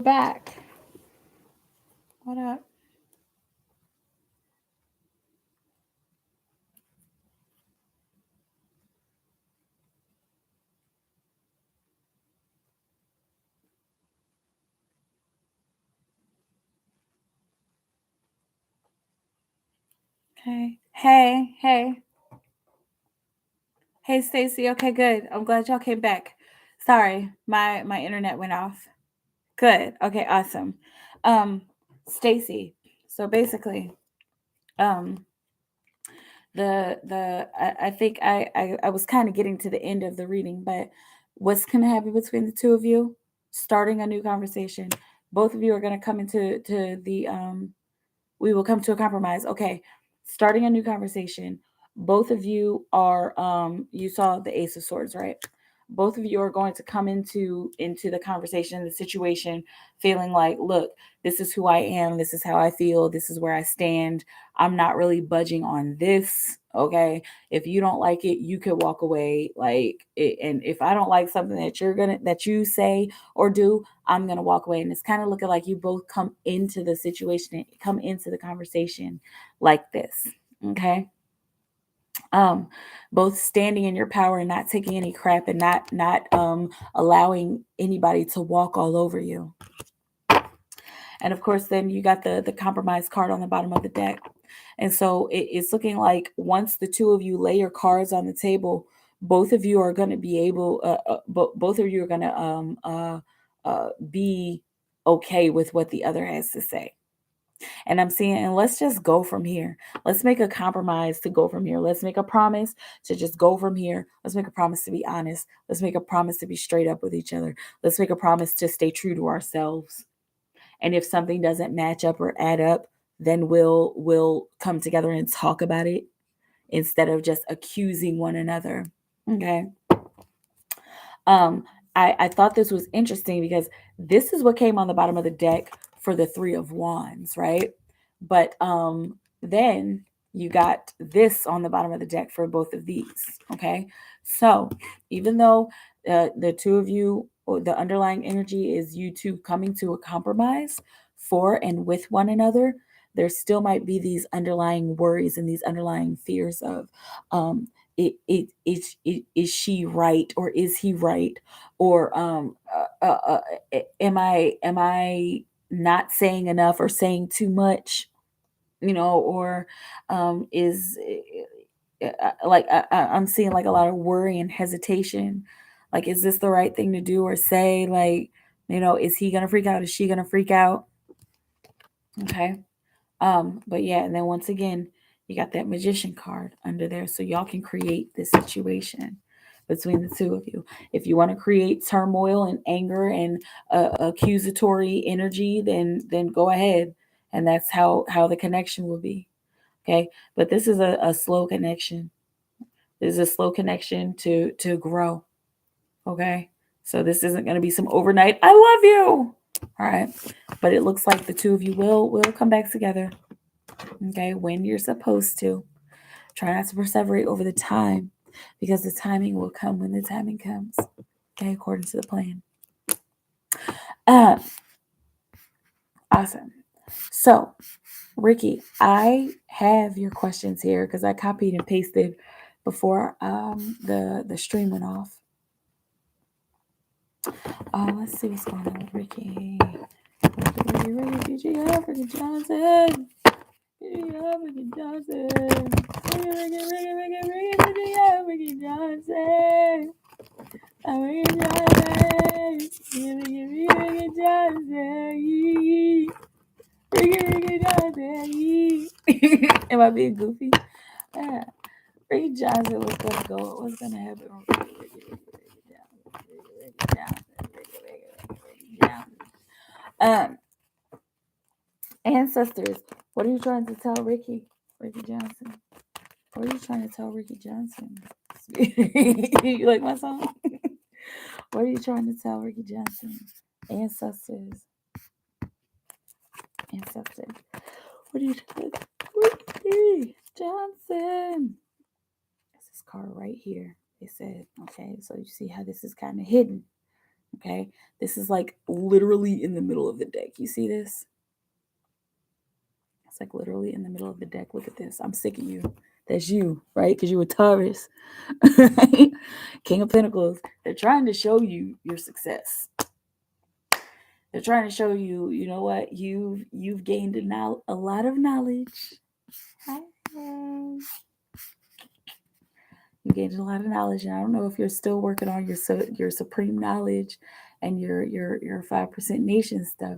back. What up? Okay. Hey. Hey, Stacy. Okay, good. I'm glad y'all came back. Sorry, my internet went off. Good. Okay, awesome. Um, Stacy. So basically, um, I think I was kind of getting to the end of the reading, but what's gonna happen between the two of you? Starting a new conversation. Both of you are gonna come into the we will come to a compromise. Okay, starting a new conversation. Both of you are you saw the Ace of Swords, right? Both of you are going to come into the conversation, the situation, feeling like, look, this is who I am, this is how I feel, this is where I stand. I'm not really budging on this. Okay. If you don't like it, you could walk away. Like it, and if I don't like something that you say or do, I'm gonna walk away. And it's kind of looking like you both come into the situation, come into the conversation like this. Okay. Um, both standing in your power and not taking any crap and not allowing anybody to walk all over you. And of course, then you got the compromise card on the bottom of the deck. And so it's looking like once the two of you lay your cards on the table, both of you are going to be able, both of you are going to be okay with what the other has to say. And I'm seeing, and let's just go from here. Let's make a compromise to go from here. Let's make a promise to just go from here. Let's make a promise to be honest. Let's make a promise to be straight up with each other. Let's make a promise to stay true to ourselves. And if something doesn't match up or add up, then we'll come together and talk about it instead of just accusing one another. Okay. I thought this was interesting because this is what came on the bottom of the deck for the Three of Wands, right? But then you got this on the bottom of the deck for both of these. Okay. So even though the two of you, or the underlying energy is you two coming to a compromise for and with one another, there still might be these underlying worries and these underlying fears of is she right or is he right, or am I not saying enough or saying too much, or is like I'm seeing like a lot of worry and hesitation, like is this the right thing to do or say, like, is he gonna freak out, is she gonna freak out? Okay. But yeah, and then once again, you got that Magician card under there, so y'all can create this situation between the two of you. If you want to create turmoil and anger and accusatory energy, then go ahead, and that's how the connection will be. Okay, but this is a slow connection. This is a slow connection to grow. Okay, so this isn't going to be some overnight "I love you." All right, but it looks like the two of you will come back together. Okay, when you're supposed to. Try not to perseverate over the time, because the timing will come when the timing comes. Okay, according to the plan. Awesome. So, Ricky, I have your questions here because I copied and pasted before the stream went off. Let's see what's going on with Ricky. Ricky Johnson. Ricky Johnson. Ricky Johnson. Am I being goofy? Yeah. Ricky Johnson was gonna go. What's gonna happen? Ricky Johnson. Ancestors, what are you trying to tell Ricky Johnson? What are you trying to tell Ricky Johnson? You like my song? What are you trying to tell Ricky Johnson? Ancestors. What are you trying to tell Ricky Johnson? It's this card right here. They said, okay, so you see how this is kind of hidden. Okay, this is like literally in the middle of the deck. You see this? It's like literally in the middle of the deck. Look at this. I'm sick of you. That's you, right? Because you were Taurus. King of Pentacles. They're trying to show you your success. They're trying to show you, you know what? You've gained a lot of knowledge. You gained a lot of knowledge, and I don't know if you're still working on your supreme knowledge and your 5% nation stuff,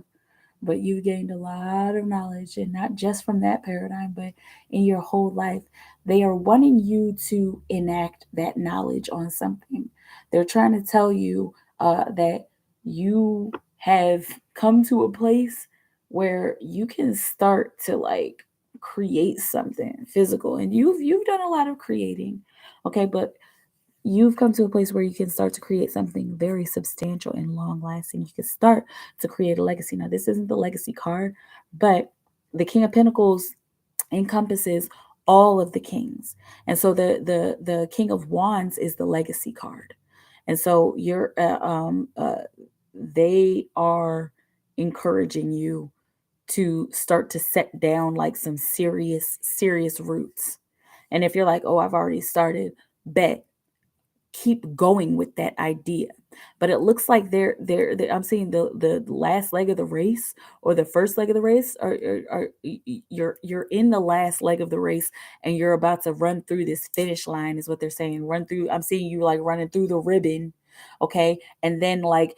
but you gained a lot of knowledge, and not just from that paradigm, but in your whole life. They are wanting you to enact that knowledge on something. They're trying to tell you that you have come to a place where you can start to like create something physical, and you've done a lot of creating, okay, but you've come to a place where you can start to create something very substantial and long lasting. You can start to create a legacy. Now, this isn't the legacy card, but the King of Pentacles encompasses all of the kings. And so the King of Wands is the legacy card. And so they are encouraging you to start to set down like some serious roots. And if you're like, oh, I've already started, bet, keep going with that idea. But it looks like I'm seeing the last leg of the race, or the first leg of the race, or you're in the last leg of the race, and you're about to run through this finish line, is what they're saying. Run through. I'm seeing you like running through the ribbon. Okay. And then like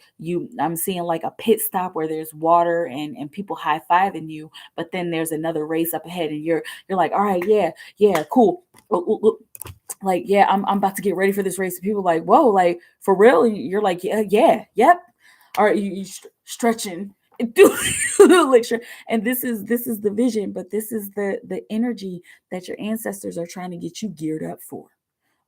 I'm seeing like a pit stop where there's water and people high-fiving you, but then there's another race up ahead, and you're like, all right, yeah, cool. Like, yeah, I'm about to get ready for this race. And people like, whoa, like for real? And you're like, yep. All right, you stretching. Like, sure. And this is the vision, but this is the energy that your ancestors are trying to get you geared up for.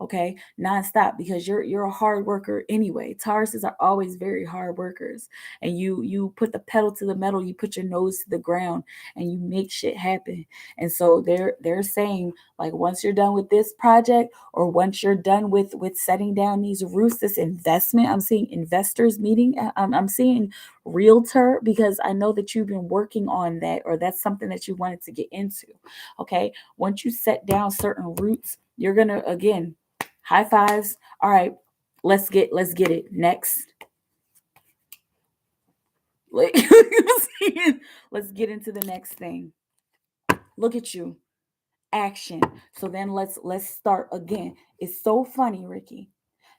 Okay, nonstop, because you're a hard worker anyway. Tauruses are always very hard workers, and you put the pedal to the metal, you put your nose to the ground, and you make shit happen. And so they're saying, like, once you're done with this project, or once you're done with setting down these roots, this investment, I'm seeing investors meeting, I'm seeing realtor, because I know that you've been working on that, or that's something that you wanted to get into. Okay, once you set down certain roots, you're gonna, again, high fives. All right, let's get it next. Like, let's get into the next thing. Look at you, action. So then let's start again. It's so funny, Ricky,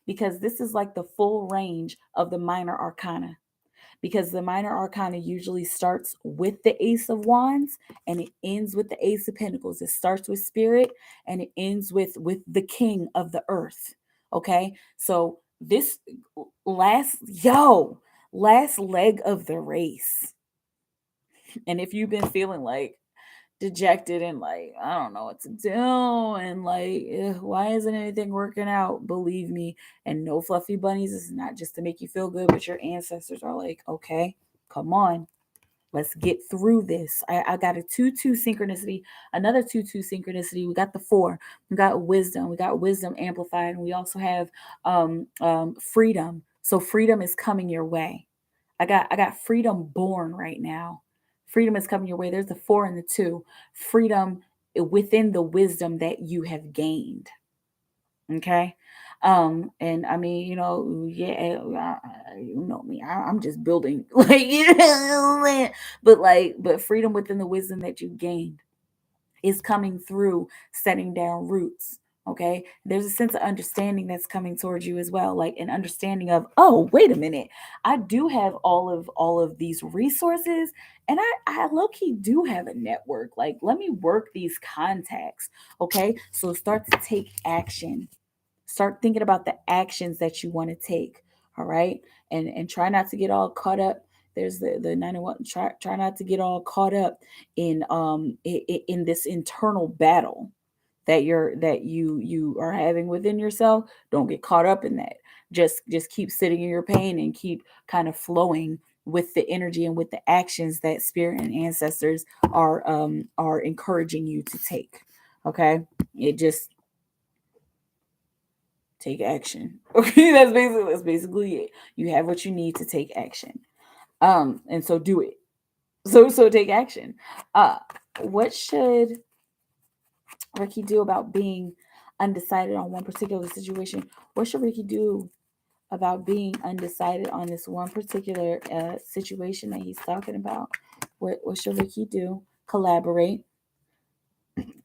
because this is like the full range of the minor arcana, because the minor arcana usually starts with the Ace of Wands and it ends with the Ace of Pentacles. It starts with Spirit and it ends with the King of the Earth. Okay, so this last leg of the race, and if you've been feeling like dejected and like, I don't know what to do, and like, why isn't anything working out, believe me, and no fluffy bunnies, is not just to make you feel good, but your ancestors are like, okay, come on, let's get through this. I got a 2-2 synchronicity, another 2-2 synchronicity. We got the 4. We got wisdom amplified, and we also have freedom. So freedom is coming your way. I got freedom born right now. Freedom is coming your way. There's the 4 and the 2. Freedom within the wisdom that you have gained. Okay. And I mean, you know, yeah, you know me, I'm just building, like, but freedom within the wisdom that you gained is coming through setting down roots. Okay, there's a sense of understanding that's coming towards you as well, like an understanding of, oh, wait a minute, I do have all of these resources, and I low-key do have a network. Like, let me work these contacts. Okay, so start to take action. Start thinking about the actions that you want to take. All right, and try not to get all caught up. There's the 901. Try not to get all caught up in this internal battle that you are having within yourself. Don't get caught up in that. Just keep sitting in your pain and keep kind of flowing with the energy and with the actions that spirit and ancestors are encouraging you to take. Okay, it just take action. Okay, that's basically it. You have what you need to take action. And so do it. So take action. What should Ricky do about being undecided on one particular situation? What should Ricky do about being undecided on this one particular situation that he's talking about? What should Ricky do? Collaborate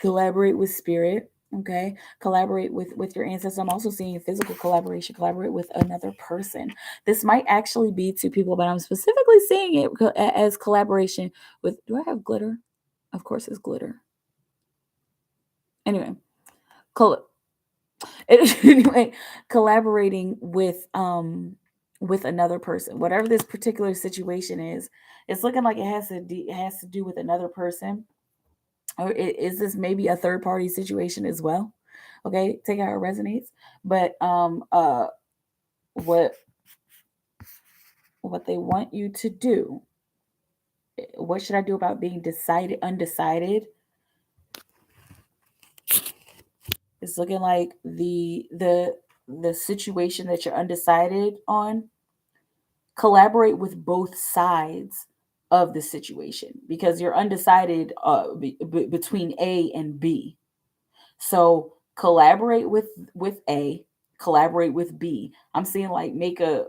with spirit. Okay, collaborate with your ancestors. I'm also seeing physical collaboration. Collaborate with another person. This might actually be two people, but I'm specifically seeing it as collaboration with. Do I have glitter? Of course, it's glitter. Anyway, anyway, collaborating with another person, whatever this particular situation is. It's looking like it has to do with another person, or is this maybe a third party situation as well? Okay, take out it resonates. But what they want you to do, what should I do about being undecided? It's looking like the situation that you're undecided on. Collaborate with both sides of the situation, because you're undecided between A and B. So collaborate with A, collaborate with B. I'm seeing like make a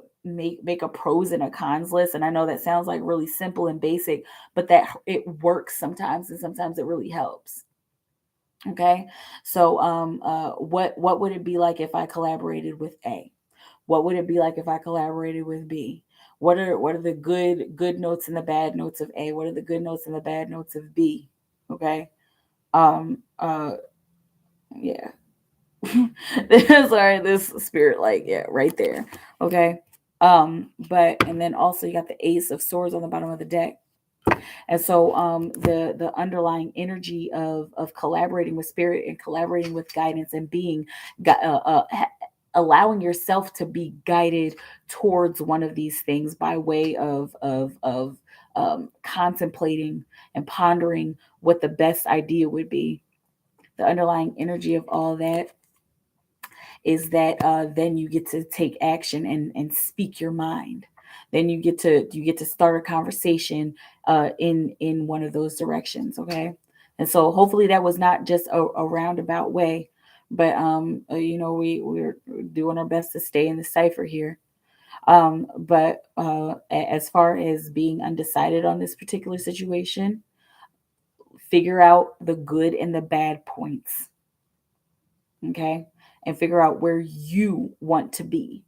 pros and a cons list, and I know that sounds like really simple and basic, but that it works sometimes, and sometimes it really helps. Okay, so what would it be like if I collaborated with A? What would it be like if I collaborated with B? What are the good notes and the bad notes of A? What are the good notes and the bad notes of B? Okay. Yeah. Sorry, this spirit, like, yeah, right there. Okay. But and then also you got the Ace of Swords on the bottom of the deck. And so the underlying energy of collaborating with spirit and collaborating with guidance and being allowing yourself to be guided towards one of these things by way of contemplating and pondering what the best idea would be. The underlying energy of all that is that then you get to take action and speak your mind. Then you get to start a conversation in one of those directions. Okay, and so hopefully that was not just a roundabout way, but we're doing our best to stay in the cipher here. But as far as being undecided on this particular situation, figure out the good and the bad points. Okay, and figure out where you want to be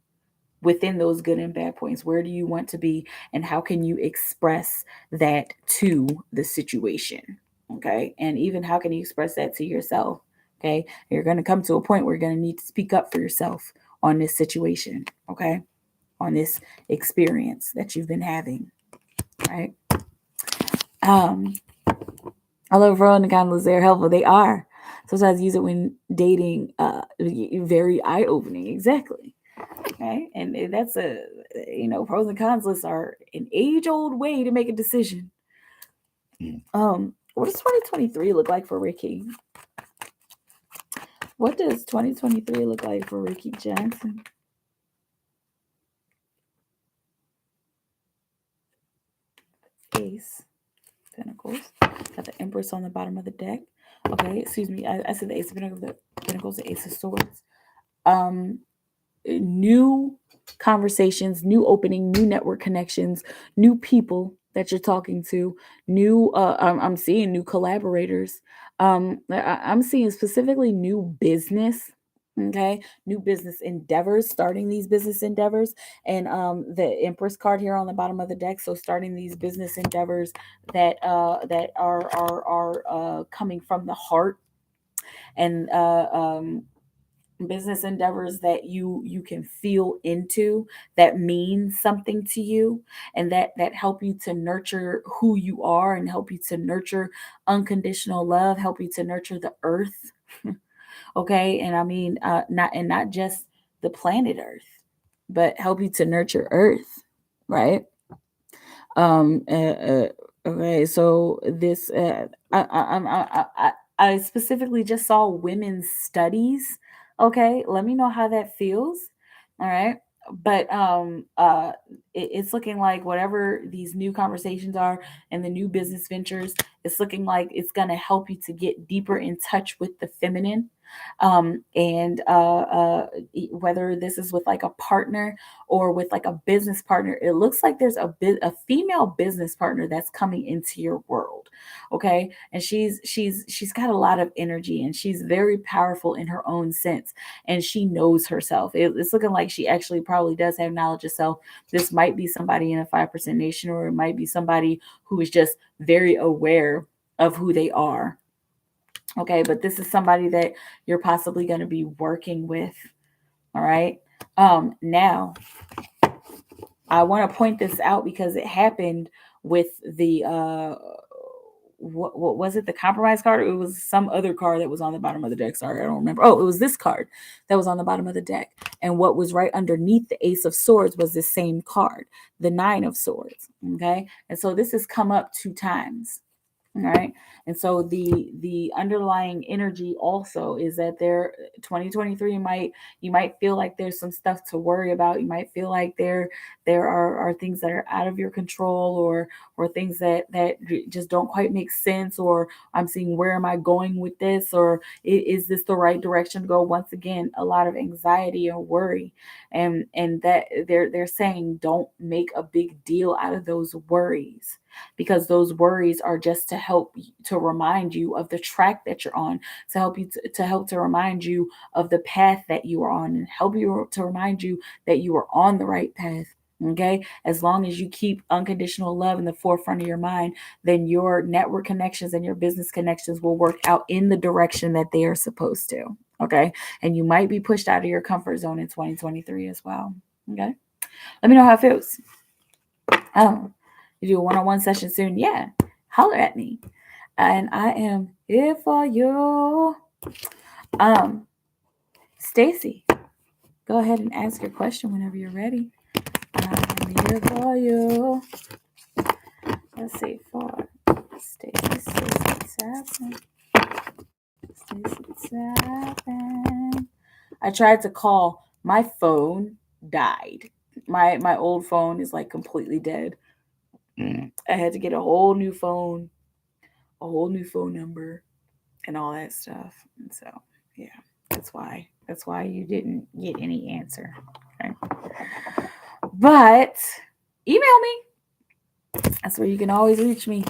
within those good and bad points. Where do you want to be, and how can you express that to the situation? Okay, and even how can you express that to yourself? Okay, you're going to come to a point where you're going to need to speak up for yourself on this situation. Okay, on this experience that you've been having. Right. I love rolling the gondolas. They're helpful. They are. Sometimes use it when dating. Very eye opening. Exactly. Okay, and that's pros and cons lists are an age old way to make a decision. What does 2023 look like for Ricky? What does 2023 look like for Ricky Johnson? Ace Pentacles. Got the Empress on the bottom of the deck. Okay, excuse me. I said the Ace of Pentacles, the Ace of Swords. New conversations, new opening, new network connections, new people that you're talking to, new I'm seeing new collaborators. I'm seeing specifically new business. Okay, new business endeavors, starting these business endeavors, and the Empress card here on the bottom of the deck. So starting these business endeavors that are coming from the heart, and business endeavors that you can feel into, that mean something to you, and that help you to nurture who you are, and help you to nurture unconditional love, help you to nurture the earth. Okay, and I mean not just the planet Earth, but help you to nurture Earth, right? Okay, so this I specifically just saw women's studies Okay, let me know how that feels. All right. But it's looking like whatever these new conversations are and the new business ventures, it's looking like it's going to help you to get deeper in touch with the feminine. And whether this is with like a partner or with like a business partner, it looks like there's a female business partner that's coming into your world. Okay, and she's got a lot of energy, and she's very powerful in her own sense, and she knows herself. It's looking like she actually probably does have knowledge of self. This might be somebody in a 5% nation, or it might be somebody who is just very aware of who they are. Okay, but this is somebody that you're possibly going to be working with. All right. Now I want to point this out because it happened with the what was it, the compromise card? It was some other card that was on the bottom of the deck. Sorry, I don't remember. Oh, it was this card that was on the bottom of the deck, and what was right underneath the Ace of Swords was the same card, the Nine of Swords. Okay, and so this has come up 2 times. All right, and so the underlying energy also is that there 2023 you might feel like there's some stuff to worry about. You might feel like there are things that are out of your control, or things that just don't quite make sense, or I'm seeing, where am I going with this, or is this the right direction to go? Once again, a lot of anxiety and worry, and that they're saying don't make a big deal out of those worries, because those worries are just to help to remind you of the track that you're on, to help you to help to remind you of the path that you are on, and help you to remind you that you are on the right path. Okay, as long as you keep unconditional love in the forefront of your mind, then your network connections and your business connections will work out in the direction that they are supposed to. Okay, and you might be pushed out of your comfort zone in 2023 as well. Okay, let me know how it feels. You do a one-on-one session soon? Yeah, holler at me, and I am here for you. Stacy, go ahead and ask your question whenever you're ready. I'm here for you. Let's see, for Stacy, Stacy. I tried to call. My phone died. My old phone is like completely dead. I had to get a whole new phone, a whole new phone number, and all that stuff. And so, yeah, that's why you didn't get any answer. Okay. But email me. That's where you can always reach me.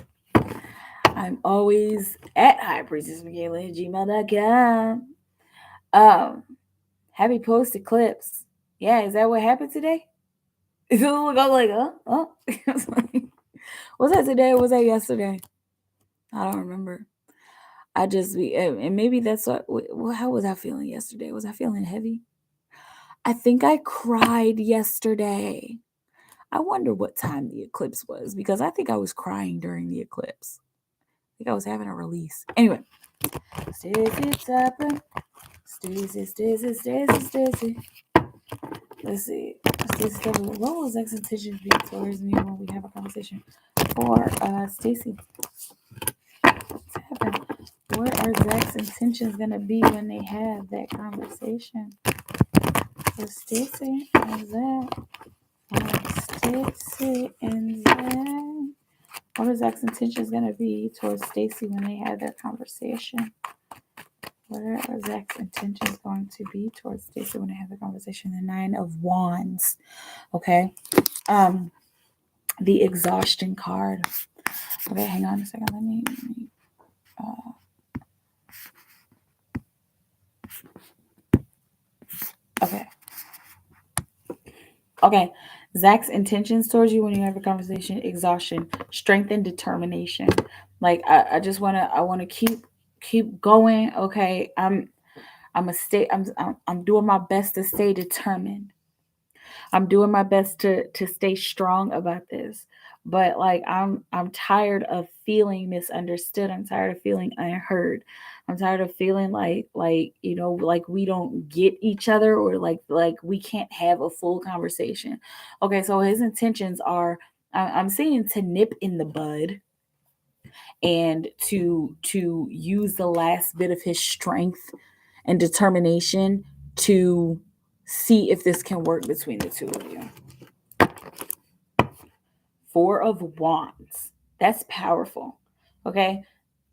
I'm always at highpriestessmikaela@gmail.com. Happy post eclipse. Yeah, is that what happened today? It look like, was that today or was that yesterday? I don't remember. I just and maybe that's what. How was I feeling yesterday? Was I feeling heavy? I think I cried yesterday. I wonder what time the eclipse was, because I think I was crying during the eclipse. I think I was having a release. Anyway, Stacy tapping. Stacy. Let's see. Stacy tapping. What will Zach's intentions be towards me when we have a conversation? For Stacy tapping. What are Zach's intentions gonna be when they have that conversation? For Stacy and Zach. Stacy and Zach. What are Zach's intentions gonna be towards Stacy when they have their conversation? What are Zach's intentions going to be towards Stacy when they have the conversation? The Nine of Wands. Okay. The exhaustion card. Okay, hang on a second. Let me okay. Zach's intentions towards you when you have a conversation: exhaustion, strength, and determination. Like I just wanna keep going. Okay. I'm doing my best to stay determined. I'm doing my best to stay strong about this. But like I'm tired of feeling misunderstood. I'm tired of feeling unheard. I'm tired of feeling like like we don't get each other, or like we can't have a full conversation. Okay, so his intentions are, I'm seeing to nip in the bud, and to use the last bit of his strength and determination to see if this can work between the two of you. Four of Wands. That's powerful. Okay.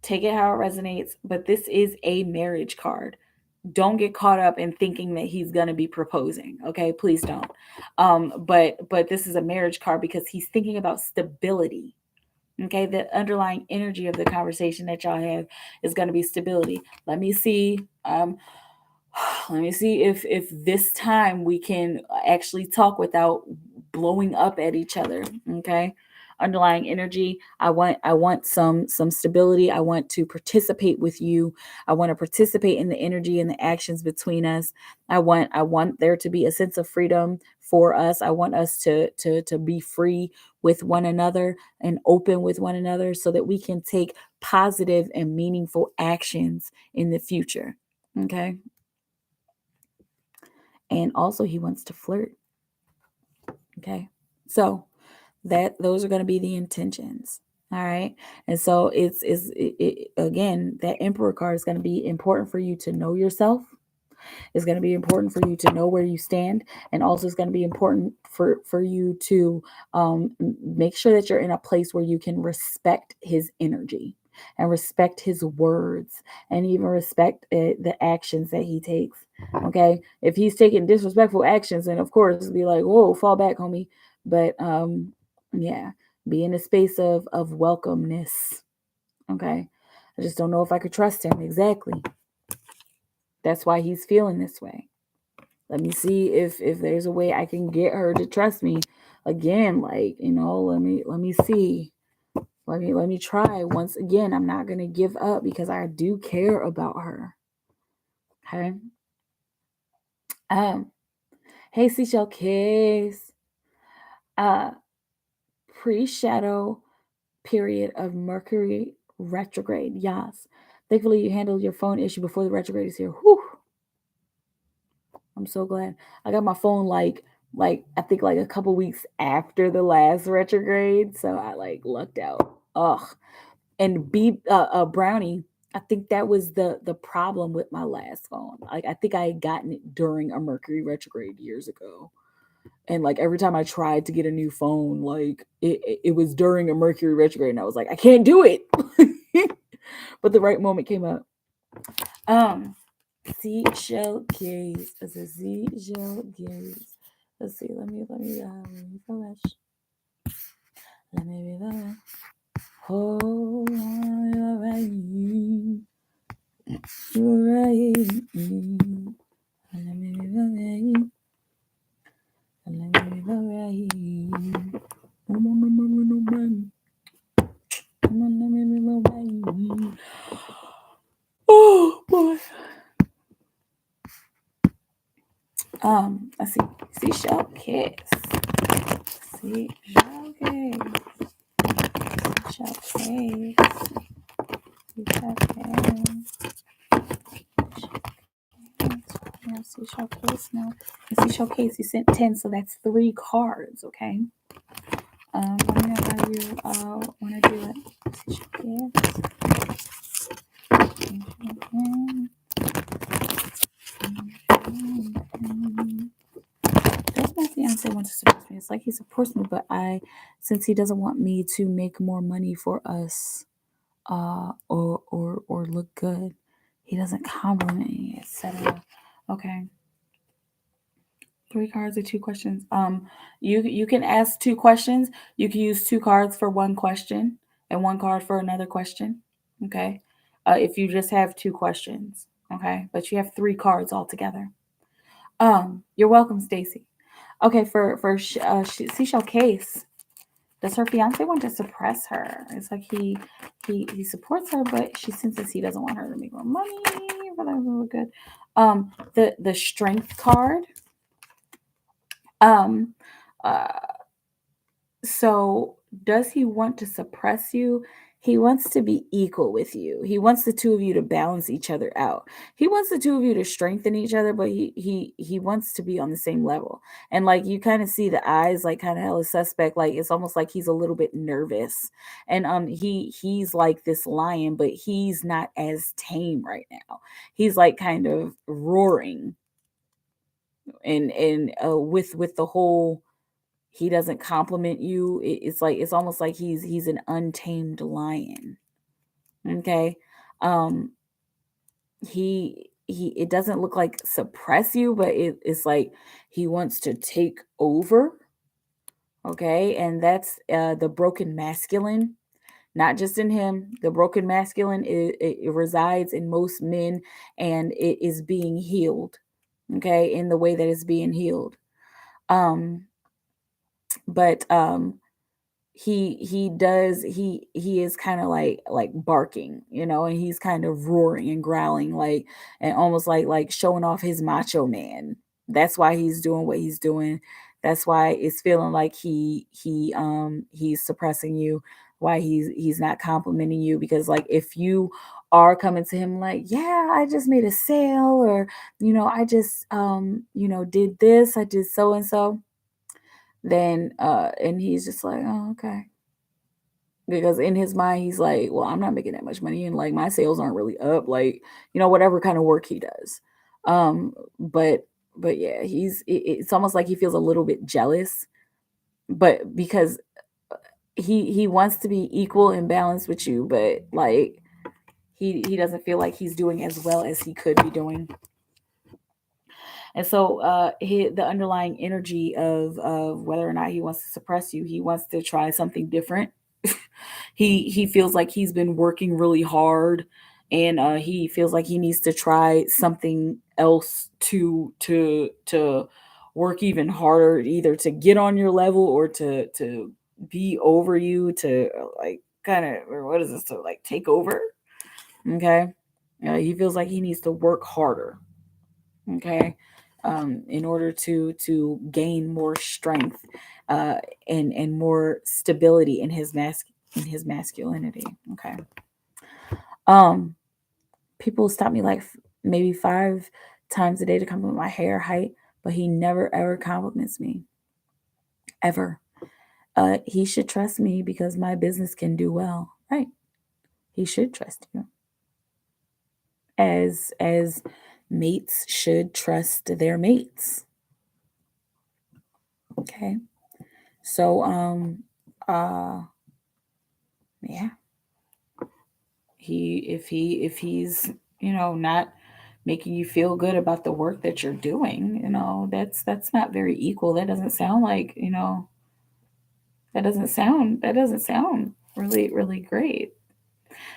Take it how it resonates. But this is a marriage card. Don't get caught up in thinking that he's going to be proposing. Okay. Please don't. But this is a marriage card because he's thinking about stability. Okay. The underlying energy of the conversation that y'all have is going to be stability. Let me see. Let me see if this time we can actually talk without blowing up at each other. Okay. Underlying energy. I want some stability. I want to participate with you. I want to participate in the energy and the actions between us. I want there to be a sense of freedom for us. I want us to be free with one another and open with one another so that we can take positive and meaningful actions in the future. Okay. And also he wants to flirt. Okay. So those are going to be the intentions. All right. And so it's again, that Emperor card is going to be important for you to know yourself. It's going to be important for you to know where you stand, and also it's going to be important for you to make sure that you're in a place where you can respect his energy and respect his words and even respect the actions that he takes. Okay, if he's taking disrespectful actions, then of course be like, whoa, fall back, homie. But yeah, be in a space of welcomeness. Okay, I just don't know if I could trust him. Exactly. That's why he's feeling this way. Let me see if there's a way I can get her to trust me again. Like, let me see. Let me try once again. I'm not gonna give up because I do care about her. Okay. Hey, Seashell Kiss. Pre-shadow period of Mercury retrograde. Yes. Thankfully, you handled your phone issue before the retrograde is here. Whew. I'm so glad. I got my phone like I think like a couple weeks after the last retrograde, so I like lucked out. Ugh. And Brownie, I think that was the problem with my last phone. Like I think I had gotten it during a Mercury retrograde years ago. And like every time I tried to get a new phone, like it was during a Mercury retrograde, and I was like, I can't do it. But the right moment came up. Seashell gaze. It's a seashell gaze. Let's see. Let me refresh. Let me refresh. Oh, you're right. You're right. Let me refresh. Let me refresh. Oh boy. Let's see. Seashell kiss. Seashell kiss. Seashell kiss. Seashell kiss. Seashell case now. Seashell case, you sent 10, so that's 3 cards, okay? Let me know how you want to do it. Seashell case. Does my fiance want to support me? It's like he supports me, but since he doesn't want me to make more money for us, or look good, he doesn't compliment me, etc. Okay. 3 cards or 2 questions. You can ask 2 questions. You can use 2 cards for 1 question and 1 card for another question. Okay. If you just have 2 questions. Okay. But you have 3 cards altogether. You're welcome, Stacy. Okay. For Seashell Case, does her fiance want to suppress her? It's like he supports her, but she senses he doesn't want her to make more money. But that was good. The Strength card. So does he want to suppress you? He wants to be equal with you. He wants the two of you to balance each other out. He wants the two of you to strengthen each other, but he wants to be on the same level. And like you kind of see the eyes like kind of hella suspect, like it's almost like he's a little bit nervous. And he's like this lion, but he's not as tame right now. He's like kind of roaring. and with the whole, he doesn't compliment you. It's almost like he's an untamed lion. Okay. um he it doesn't look like suppress you, but it's like he wants to take over. Okay, and that's the broken masculine, not just in him. The broken masculine, it resides in most men, and it is being healed. Okay, in the way that it's being healed. um but he is kind of like barking, and he's kind of roaring and growling, like, and almost like showing off his macho man. That's why he's doing what he's doing. That's why it's feeling like he's suppressing you, why he's not complimenting you, because like if you are coming to him like, yeah, I just made a sale, or I just did this, I did so and so, then and he's just like, oh, okay, because in his mind he's like, well, I'm not making that much money, and like my sales aren't really up, like, whatever kind of work he does. Um but but yeah, it's almost like he feels a little bit jealous, but because he wants to be equal and balanced with you, but like he doesn't feel like he's doing as well as he could be doing. And so the underlying energy of whether or not he wants to suppress you, he wants to try something different. He feels like he's been working really hard, and he feels like he needs to try something else to work even harder, either to get on your level or to be over you, to like kind of, or what is this, to like take over. Okay. He feels like he needs to work harder. Okay. In order to gain more strength, uh and more stability in his masculinity. Okay. um People stop me like maybe 5 times a day to compliment my hair, height, but he never ever compliments me, ever. He should trust me because my business can do well, right? He should trust you, as mates should trust their mates. Okay. So uh yeah, if he's not making you feel good about the work that you're doing, that's not very equal. That doesn't sound like, that doesn't sound really really great.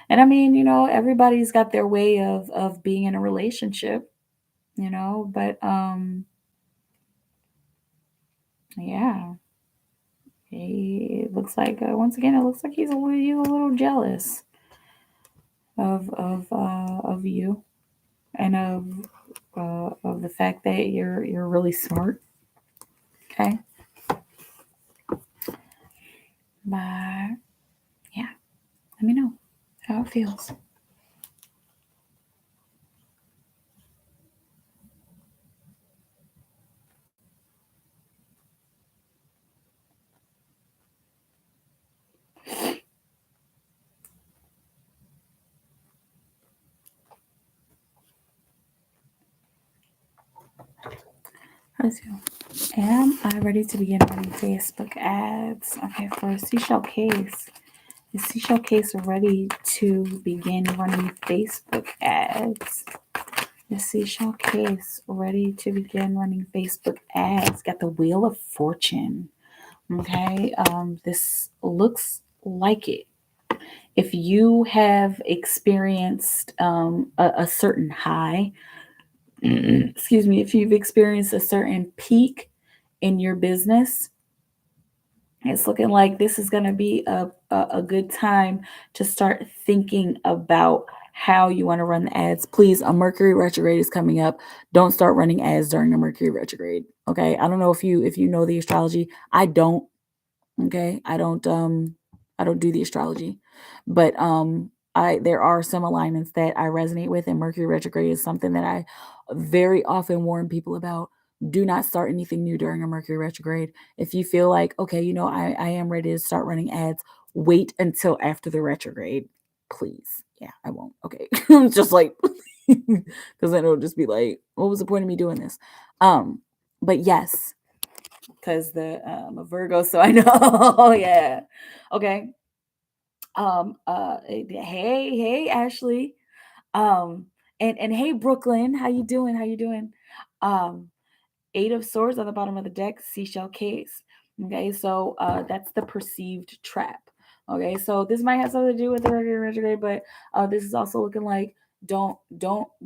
And I mean, everybody's got their way of being in a relationship, but yeah, it looks like, once again, it looks like he's a little jealous of you, and of the fact that you're really smart. Okay. But yeah, let me know how it feels. Let's go. Am I ready to begin running Facebook ads? Okay, for a seashell case. Is seashell case ready to begin running Facebook ads? Is seashell case ready to begin running Facebook ads? Got the Wheel of Fortune. Okay, this looks like it. If you have experienced a certain high, excuse me, if you've experienced a certain peak in your business, it's looking like this is going to be a good time to start thinking about how you want to run the ads. Please, a Mercury retrograde is coming up. Don't start running ads during the Mercury retrograde. Okay. I don't know if you know the astrology. I don't. Okay. I don't do the astrology. But I there are some alignments that I resonate with, and Mercury retrograde is something that I very often warn people about. Do not start anything new during a Mercury retrograde. If you feel like, okay, I am ready to start running ads, wait until after the retrograde. Please. Yeah, I won't. Okay. Just like because then it'll just be like, what was the point of me doing this? But yes, because I'm a Virgo, so I know. Yeah. Okay. Hey, Ashley. Um, and hey, Brooklyn, how you doing? How you doing? Um, Eight of Swords on the bottom of the deck, seashell case. Okay, so that's the perceived trap. Okay, so this might have something to do with the Mercury retrograde, but this is also looking like don't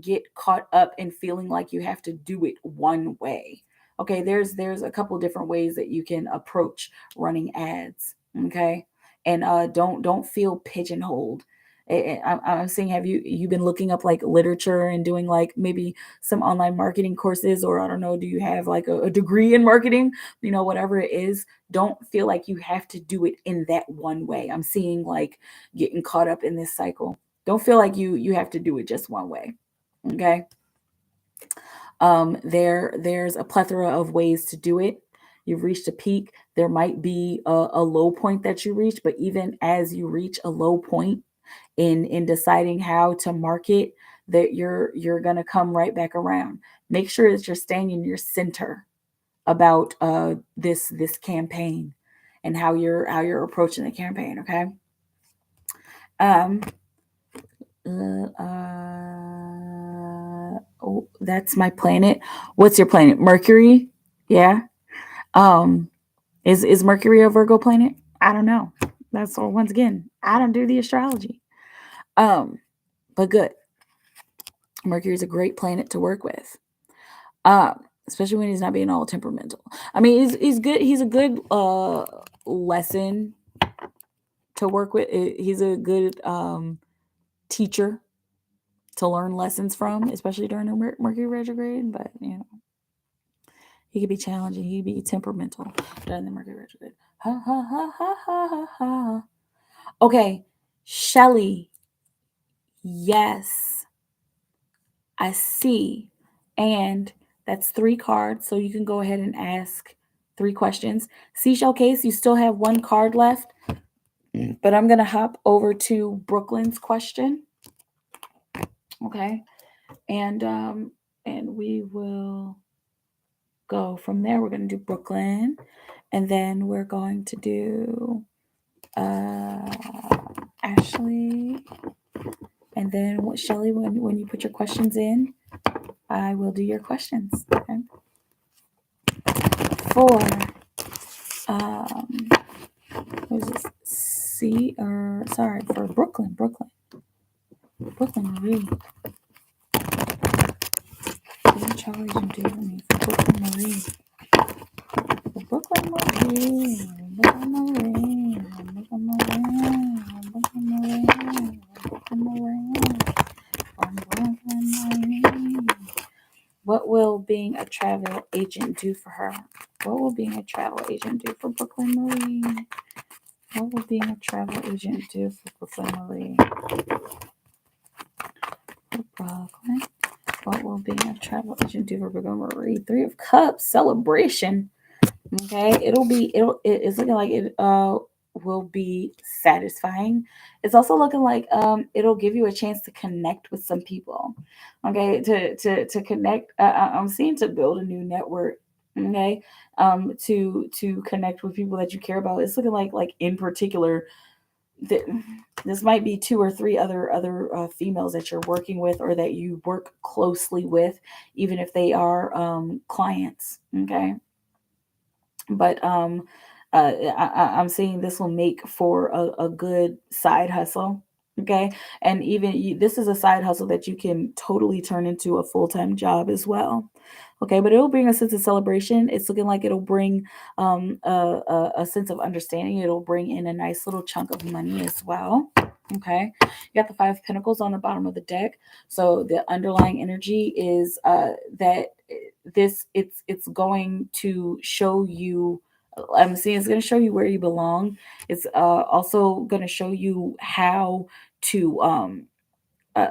get caught up in feeling like you have to do it one way. Okay, there's a couple different ways that you can approach running ads. Okay, and don't feel pigeonholed. I'm saying, have you been looking up like literature and doing like maybe some online marketing courses, or I don't know, do you have like a degree in marketing? Whatever it is, don't feel like you have to do it in that one way. I'm seeing like getting caught up in this cycle. Don't feel like you have to do it just one way. Okay. There's a plethora of ways to do it. You've reached a peak. There might be a low point that you reach, but even as you reach a low point in deciding how to market, that you're gonna come right back around. Make sure that you're staying in your center about this campaign and how you're approaching the campaign. Okay. Um. Oh, that's my planet. What's your planet? Mercury. Yeah. Um. Is Mercury a Virgo planet? I don't know. That's all. Once again, I don't do the astrology. Um. But good. Mercury is a great planet to work with. Especially when he's not being all temperamental. I mean, he's good. He's a good lesson to work with. He's a good teacher to learn lessons from, especially during the Mercury retrograde. But he could be challenging. He could be temperamental during the Mercury retrograde. Ha ha ha ha ha ha ha. Okay, Shelly. Yes, I see. And that's 3 cards, so you can go ahead and ask 3 questions. Seashell case, you still have 1 card left, but I'm going to hop over to Brooklyn's question. Okay. And we will go from there. We're going to do Brooklyn, and then we're going to do Ashley, and then Shelly, when you put your questions in, I will do your questions. Okay. For what is this? For Brooklyn Marie. What Charlie can do for me for Brooklyn Marie? For Brooklyn Marie. What will being a travel agent do for her? What will being a travel agent do for Brooklyn Marie? What will being a travel agent do for Brooklyn Marie? Brooklyn. What will being a travel agent do for Brooklyn Marie? 3 of Cups, celebration. Okay, it's looking like it will be satisfying. It's also looking like it'll give you a chance to connect with some people. Okay, to connect. I'm seeing to build a new network. Okay, to connect with people that you care about. It's looking like in particular that this might be 2 or 3 other females that you're working with or that you work closely with, even if they are clients. Okay, but I'm seeing this will make for a good side hustle. Okay, and even this is a side hustle that you can totally turn into a full-time job as well. Okay, but it'll bring a sense of celebration. It's looking like it'll bring a sense of understanding. It'll bring in a nice little chunk of money as well. Okay, you got the 5 pentacles on the bottom of the deck, so the underlying energy is that it's going to show you. I'm seeing it's going to show you where you belong. It's also going to show you how to uh,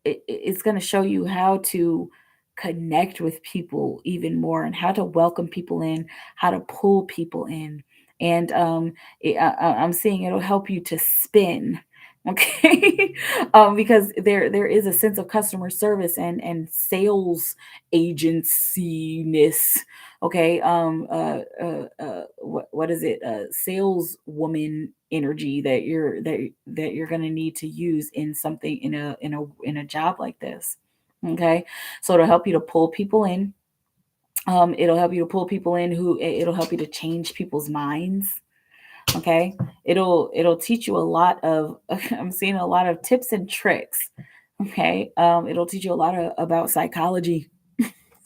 it's going to show you how to connect with people even more, and how to welcome people in, how to pull people in. And I'm seeing it'll help you to spin Okay. Because there is a sense of customer service and sales agency-ness. Okay. What is it, saleswoman energy that you're going to need to use in something, in a job like this. Okay. So it'll help you to pull people in. It'll help you to pull people in it'll help you to change people's minds. Okay. It'll teach you a lot of I'm seeing a lot of tips and tricks. Okay. It'll teach you a lot about psychology.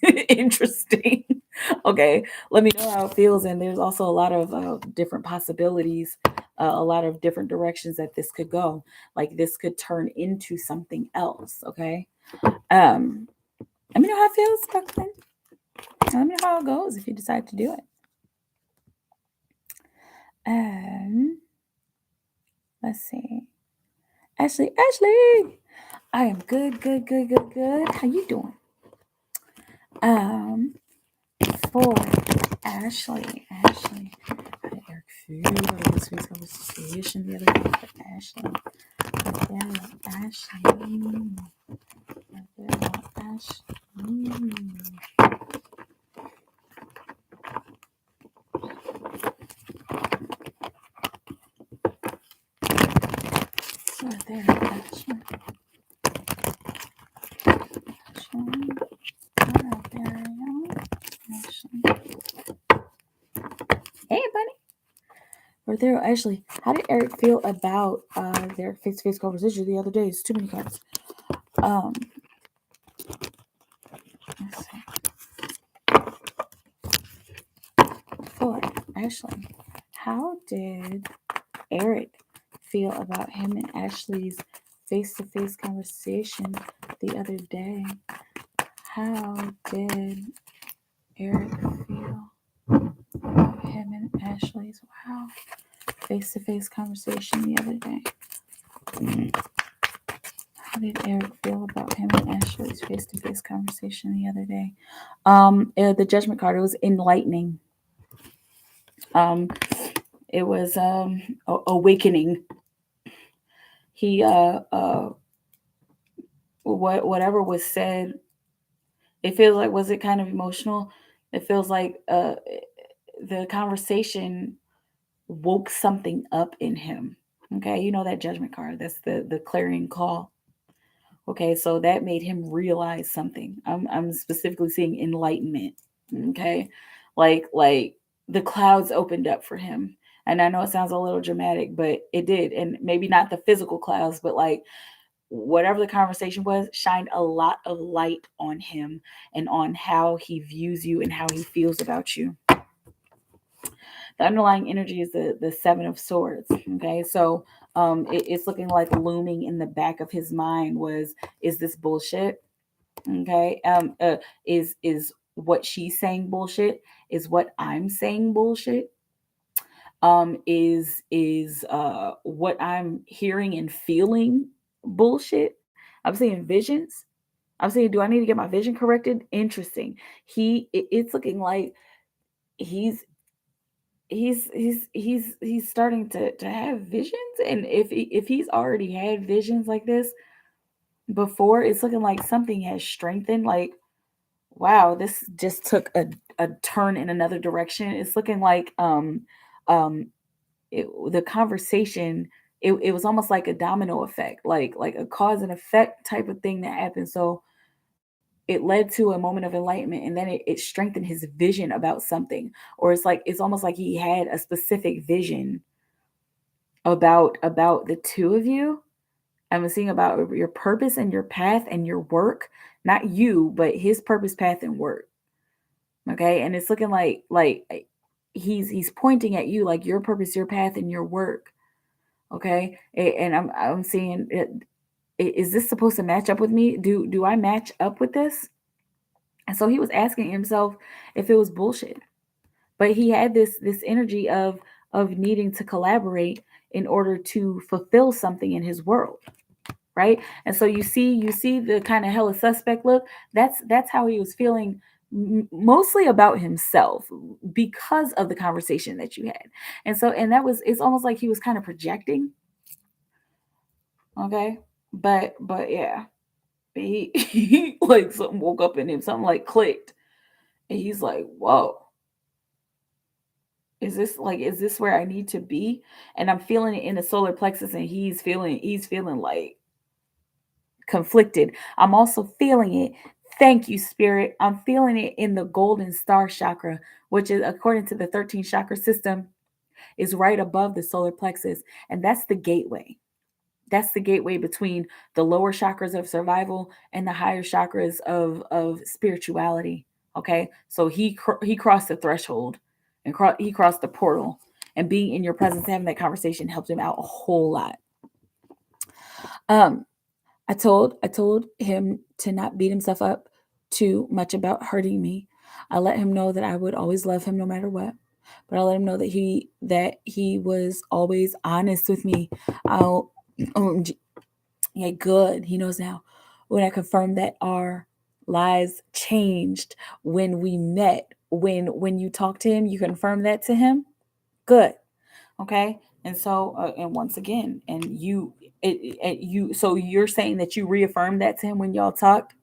Interesting. Okay. Let me know how it feels. And there's also a lot of different possibilities, a lot of different directions that this could go. Like this could turn into something else. Okay. um Let me know how it feels, Buckland. Let me know how it goes if you decide to do it. Let's see. Ashley, I am good. How you doing? For Ashley, how did Eric feel about this week's conversation the other day for Ashley? Hey, buddy. Or there, Ashley, how did Eric feel about their face-to-face conversation the other day? It's too many cards. Let's see. For Ashley, how did Eric feel about him and Ashley's face-to-face conversation the other day? How did Eric feel about him and Ashley's face-to-face conversation the other day? How did Eric feel about him and Ashley's face-to-face conversation the other day? The Judgment card, it was enlightening. It was awakening. He whatever was said, it feels like, was it kind of emotional? It feels like the conversation woke something up in him. Okay, you know that Judgment card, that's the clarion call. Okay, so that made him realize something. I'm specifically seeing enlightenment. Okay, like the clouds opened up for him. And I know it sounds a little dramatic, but it did. And maybe not the physical clouds, but like whatever the conversation was, shined a lot of light on him and on how he views you and how he feels about you. The underlying energy is the Seven of Swords. Okay, so it's looking like looming in the back of his mind is this bullshit? Okay, is what she's saying bullshit? Is what I'm saying bullshit? Is what I'm hearing and feeling bullshit? I'm seeing visions. I'm saying, do I need to get my vision corrected? Interesting. It's looking like he's he's starting to have visions, and if he's already had visions like this before, it's looking like something has strengthened. Like, wow, this just took a turn in another direction. It's looking like um the conversation, it was almost like a domino effect, like a cause and effect type of thing that happened. So it led to a moment of enlightenment, and then it strengthened his vision about something. Or it's almost like he had a specific vision about the two of you. I'm seeing about your purpose and your path and your work, not you, but his purpose, path, and work. Okay, and it's looking like he's pointing at you, like your purpose, your path, and your work. Okay, and I'm seeing it. Is this supposed to match up with me? Do I match up with this? And so he was asking himself if it was bullshit. But he had this energy of needing to collaborate in order to fulfill something in his world, right? And so you see the kind of hella suspect look. That's how he was feeling, mostly about himself, because of the conversation that you had. And so, and that was, it's almost like he was kind of projecting. Okay. But yeah. He like something woke up in him, something like clicked. And he's like, whoa, is this where I need to be? And I'm feeling it in the solar plexus, and he's feeling like conflicted. I'm also feeling it. Thank you, spirit. I'm feeling it in the golden star chakra, which is according to the 13 chakra system, is right above the solar plexus. And that's the gateway. That's the gateway between the lower chakras of survival and the higher chakras of spirituality. Okay, so he crossed the threshold, and he crossed the portal, and being in your presence, having that conversation helped him out a whole lot. um I told him to not beat himself up too much about hurting me. I let him know that I would always love him no matter what, but I let him know that he was always honest with me. I'll Yeah, good. He knows now. When I confirmed that our lives changed when we met, when you talked to him, you confirmed that to him. Good. Okay. And so, and once again, and so you're saying that you reaffirmed that to him when y'all talked.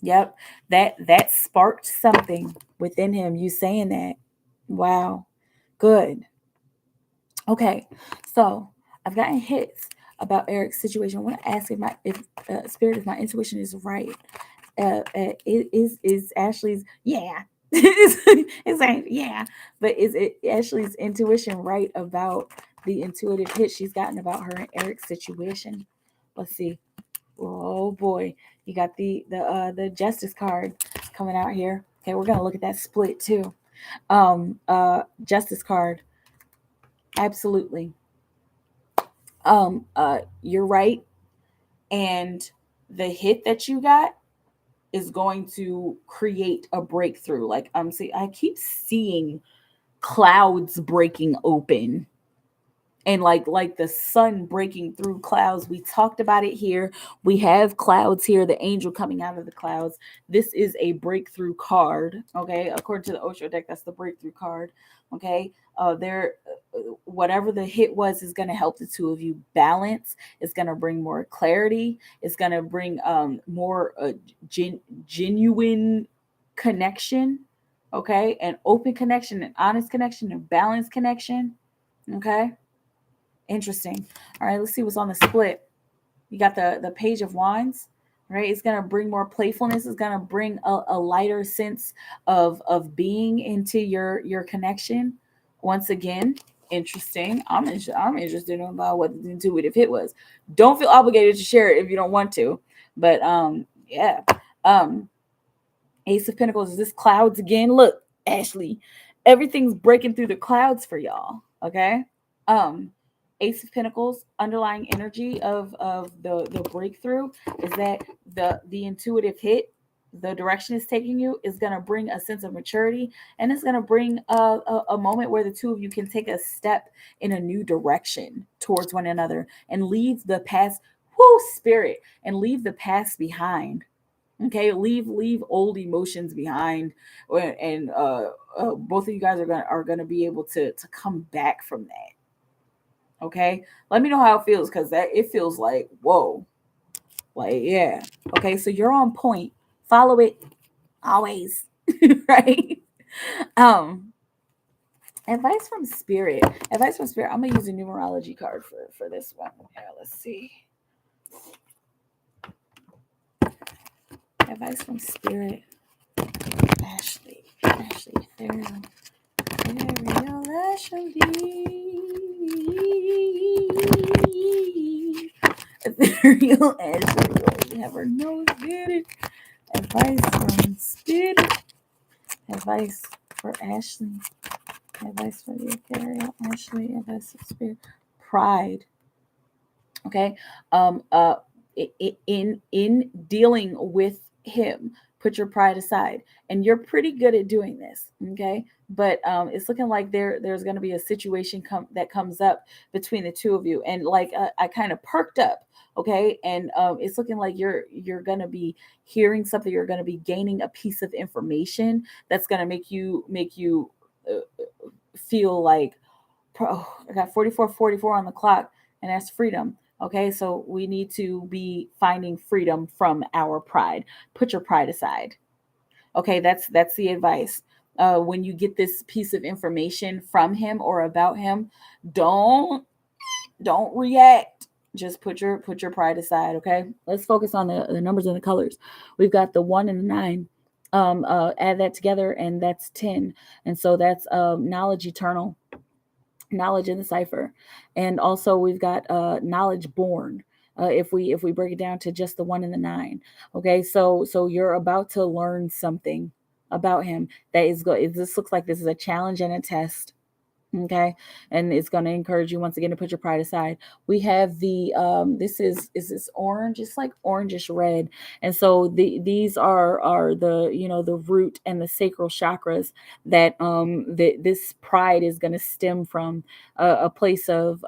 Yep. That sparked something within him. You saying that. Wow. Good. Okay, so I've gotten hits about Eric's situation. I want to ask if spirit, if my intuition is right. Is Ashley's, yeah. It's like, yeah, but is it Ashley's intuition right about the intuitive hit she's gotten about her and Eric's situation? Let's see. Oh boy, you got the justice card coming out here. Okay, we're gonna look at that split too. Justice card, absolutely. You're right, and the hit that you got is going to create a breakthrough. Like, I keep seeing clouds breaking open, and like the sun breaking through clouds. We talked about it here. We have clouds here, the angel coming out of the clouds. This is a breakthrough card. Okay, according to the Osho deck, that's the breakthrough card. Okay, there, whatever the hit was is going to help the two of you balance. It's going to bring more clarity. It's going to bring more genuine connection. Okay, and open connection, and honest connection, and balanced connection. Okay, interesting. All right, let's see what's on the split. You got the Page of Wands, right? It's gonna bring more playfulness. It's gonna bring a lighter sense of being into your connection. Once again, interesting. I'm interested in about what the intuitive hit was. Don't feel obligated to share it if you don't want to, but yeah. Um, Ace of Pentacles is this clouds again. Look, Ashley, everything's breaking through the clouds for y'all. Okay. Um, Ace of Pentacles, underlying energy of the breakthrough is that the intuitive hit, the direction it's taking you, is going to bring a sense of maturity, and it's going to bring a moment where the two of you can take a step in a new direction towards one another and leave the past, whoo, spirit, and leave the past behind. Okay, leave old emotions behind, and both of you guys are gonna be able to come back from that. Okay, let me know how it feels, because that it feels like, whoa, like, yeah. Okay, so you're on point. Follow it always. Right. um Advice from spirit. Advice from spirit. I'm gonna use a numerology card for this one. Yeah, let's see. Advice from spirit. Ashley, Ethereal Ashley. Ethereal Ashley. Never knows it. Advice from spirit. Advice for Ashley. Advice for the Ethereal Ashley. Advice of spirit. Pride. Okay. In dealing with him, put your pride aside, and you're pretty good at doing this. Okay, but it's looking like there's going to be a situation that comes up between the two of you, and like, I kind of perked up. Okay, and it's looking like you're going to be hearing something. You're going to be gaining a piece of information that's going to make you feel like, oh, I got 44 on the clock, and that's freedom. Okay, so we need to be finding freedom from our pride. Put your pride aside. Okay, that's the advice. When you get this piece of information from him or about him, don't react. Just put your pride aside. Okay, let's focus on the numbers and the colors. We've got the 1 and the 9. Add that together, and that's 10. And so that's knowledge eternal, knowledge in the cipher. And also we've got knowledge born, if we break it down to just the 1 and the 9. Okay, so you're about to learn something about him that is good. This looks like this is a challenge and a test. Okay, and it's going to encourage you once again to put your pride aside. We have the this is this orange, it's like orangish red. And so these are the, you know, the root and the sacral chakras that this pride is going to stem from, a place of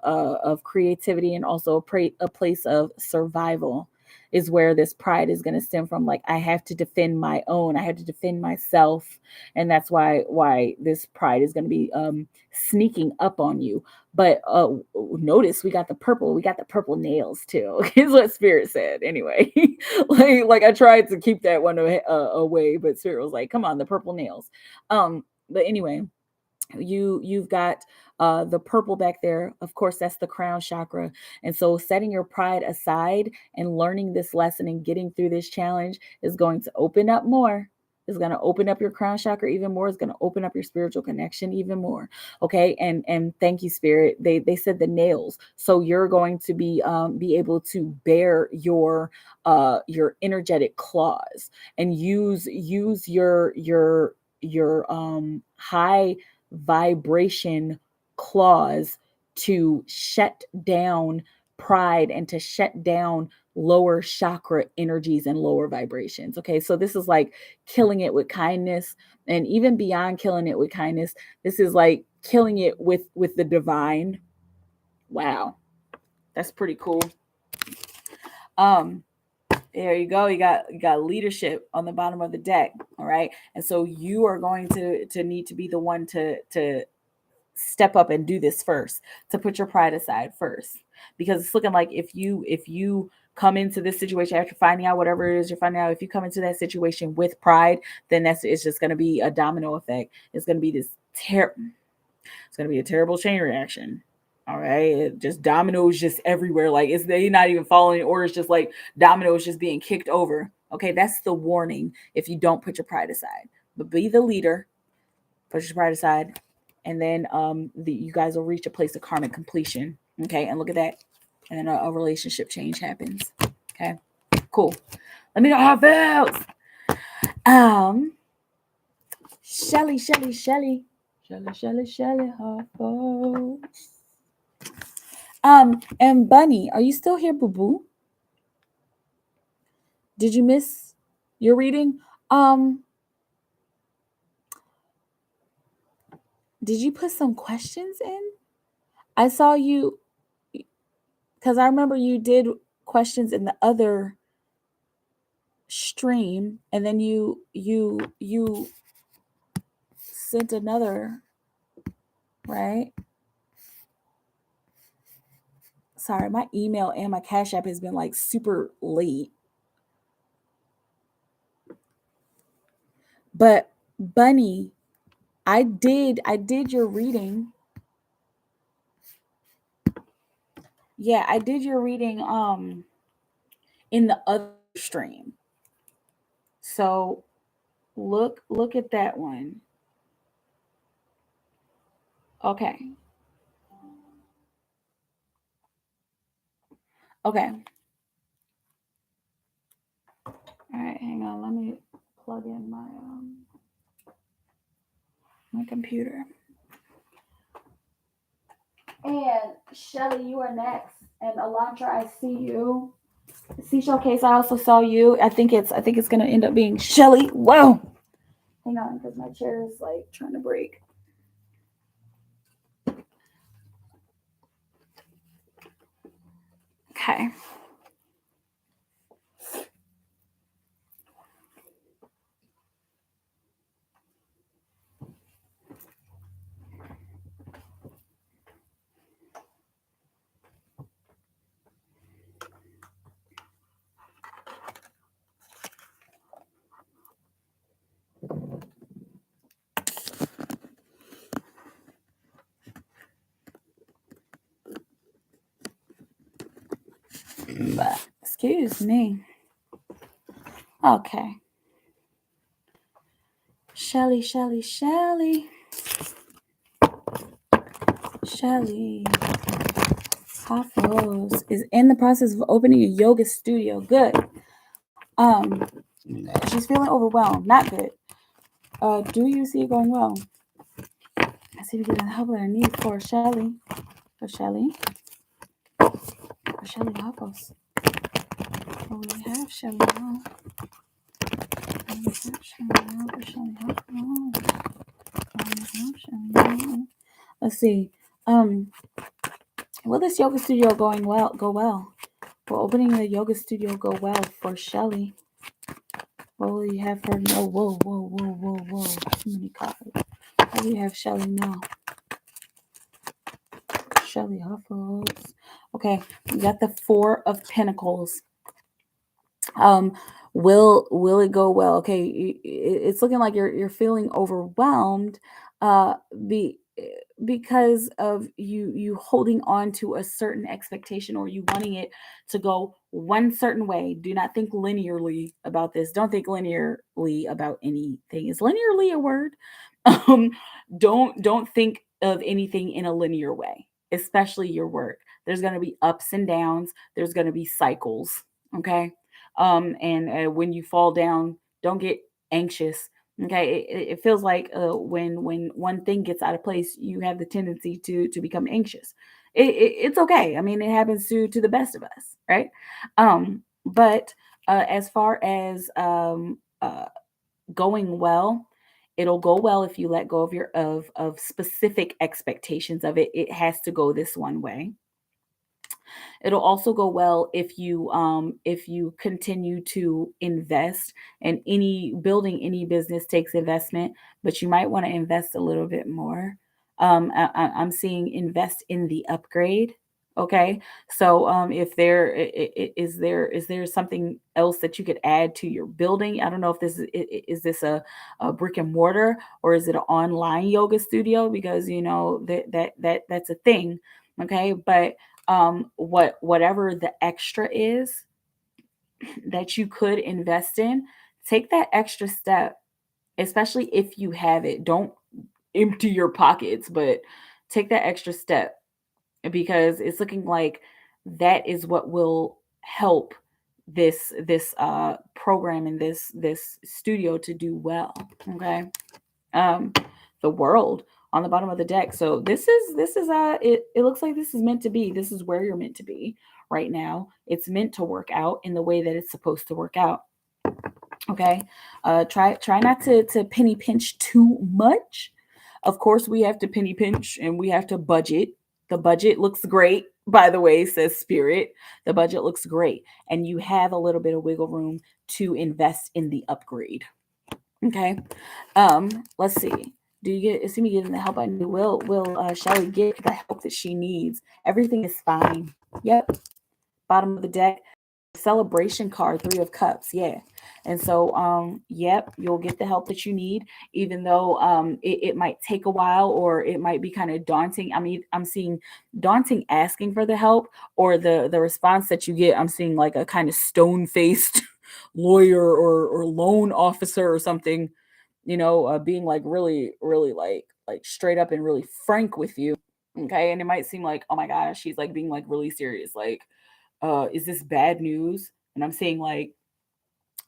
creativity, and also a place of survival is where this pride is going to stem from. Like, I have to defend my own, I have to defend myself. And that's why this pride is going to be sneaking up on you. But notice we got the purple nails too, is what Spirit said. Anyway, like I tried to keep that one away, but Spirit was like, come on, the purple nails. But anyway, you've got the purple back there. Of course, that's the crown chakra. And so setting your pride aside and learning this lesson and getting through this challenge is going to open up more. Is going to open up your crown chakra even more. Is going to open up your spiritual connection even more. Okay, and thank you, Spirit. They said the nails, so you're going to be able to bear your energetic claws and use your high vibration clause to shut down pride and to shut down lower chakra energies and lower vibrations. Okay, so this is like killing it with kindness, and even beyond killing it with kindness, this is like killing it with the divine. Wow, that's pretty cool. There you go. You got leadership on the bottom of the deck. All right, and so you are going to need to be the one to step up and do this first, to put your pride aside first, because it's looking like if you come into this situation after finding out whatever it is you're finding out, if you come into that situation with pride, then it's just going to be a domino effect. It's going to be it's going to be a terrible chain reaction. All right, just dominoes just everywhere. Like, they're not even following orders, just like dominoes just being kicked over. Okay, that's the warning if you don't put your pride aside. But be the leader, put your pride aside, and then you guys will reach a place of karmic completion. Okay, and look at that, and then a relationship change happens. Okay, cool. Let me know how it feels. Shelly, how folks. And Bunny, are you still here, boo boo? Did you miss your reading? Did you put some questions in? I saw you, because I remember you did questions in the other stream, and then you sent another, right? Sorry, my email and my Cash App has been like super late. But Bunny, I did your reading. Yeah, I did your reading in the other stream. So look at that one. Okay. Okay. All right, hang on. Let me plug in my computer. And Shelly, you are next. And Elantra, I see you. Seashell Case, I also saw you. I think it's gonna end up being Shelly. Whoa. Hang on, because my chair is like trying to break. Okay. But, excuse me. Okay. Shelly. Hafos is in the process of opening a yoga studio. Good. She's feeling overwhelmed. Not good. Do you see it going well? I see we get the help that I need for Shelly. For Shelly Hafos. Oh, we have Shelly now. Let's see. Will this yoga studio go well? Will opening the yoga studio go well for Shelly? What will you have her know? Whoa. Too many cards. What do you have Shelly know? Shelly Huffles. Okay, we got the 4 of Pentacles. Will it go well? Okay, it's looking like you're feeling overwhelmed because of you holding on to a certain expectation, or you wanting it to go one certain way. Do not think linearly about this. Don't think linearly about anything. Is linearly a word? um don't think of anything in a linear way, especially your work. There's going to be ups and downs. There's going to be cycles. Okay. And when you fall down, don't get anxious. Okay, it feels like when one thing gets out of place, you have the tendency to become anxious. It's okay. I mean, it happens to the best of us, right? But as far as going well, it'll go well if you let go of your of specific expectations of it. It has to go this one way. It'll also go well if you continue to invest. And any building any business takes investment, but you might want to invest a little bit more. I'm seeing invest in the upgrade. Okay, so if is there something else that you could add to your building? I don't know if is this a brick and mortar, or is it an online yoga studio, because you know that's a thing. Okay, but whatever the extra is that you could invest in, take that extra step, especially if you have it. Don't empty your pockets, but take that extra step, because it's looking like that is what will help this program and this studio to do well. Okay. um the World on the bottom of the deck. So this is it looks like this is meant to be. This is where you're meant to be right now. It's meant to work out in the way that it's supposed to work out. Okay. Try not to penny pinch too much. Of course, we have to penny pinch and we have to budget. The budget looks great, by the way, says Spirit. The budget looks great, and you have a little bit of wiggle room to invest in the upgrade. Okay. Let's see. Do you get see me getting the help I need? Will Shelly get the help that she needs? Everything is fine. Yep. Bottom of the deck. Celebration card, 3 of Cups. Yeah. And so yep, you'll get the help that you need, even though it might take a while, or it might be kind of daunting. I mean, I'm seeing daunting asking for the help, or the response that you get, I'm seeing like a kind of stone-faced lawyer or loan officer or something, being like really like straight up and really frank with you. Okay. And it might seem like, oh my gosh, she's like being like really serious. Like, is this bad news? And I'm saying like,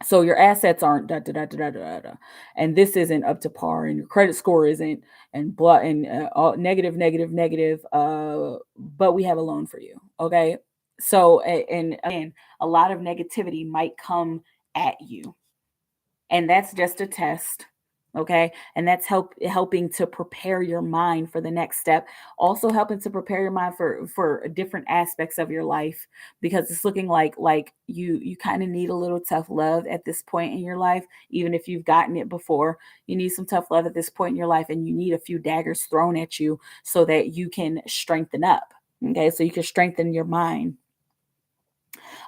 so your assets aren't da da da da da da, da, and this isn't up to par, and your credit score isn't, and blah, and all negative. But we have a loan for you. Okay. So and again, a lot of negativity might come at you, and that's just a test. Okay, and that's helping to prepare your mind for the next step, also helping to prepare your mind for different aspects of your life, because it's looking like you kind of need a little tough love at this point in your life. Even if you've gotten it before, you need some tough love at this point in your life, and you need a few daggers thrown at you so that you can strengthen up. Okay, so you can strengthen your mind.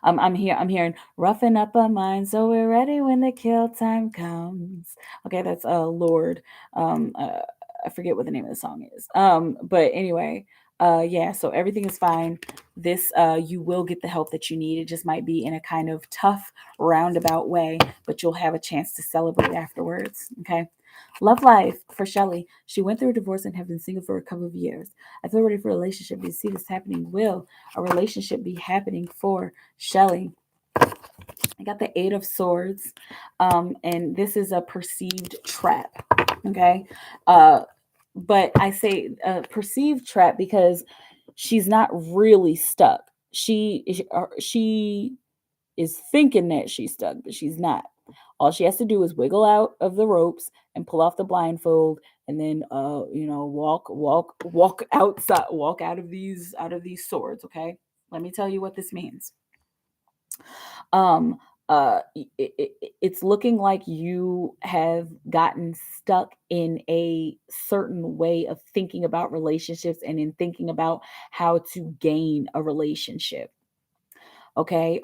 I'm hearing roughen up our minds so we're ready when the kill time comes. Okay, that's Lord. Um, uh, I forget what the name of the song is. But anyway, yeah, so everything is fine. This you will get the help that you need. It just might be in a kind of tough roundabout way, but you'll have a chance to celebrate afterwards. Okay. Love life for Shelly. She went through a divorce and have been single for a couple of years. I feel ready for a relationship. Do you see this happening? Will a relationship be happening for Shelly? I got the Eight of Swords, and this is a perceived trap. Okay, but I say perceived trap because she's not really stuck. She is thinking that she's stuck, but she's not. All she has to do is wiggle out of the ropes and pull off the blindfold, and then walk outside, walk out of these swords. Okay, let me tell you what this means. um it's looking like you have gotten stuck in a certain way of thinking about relationships and in thinking about how to gain a relationship. Okay.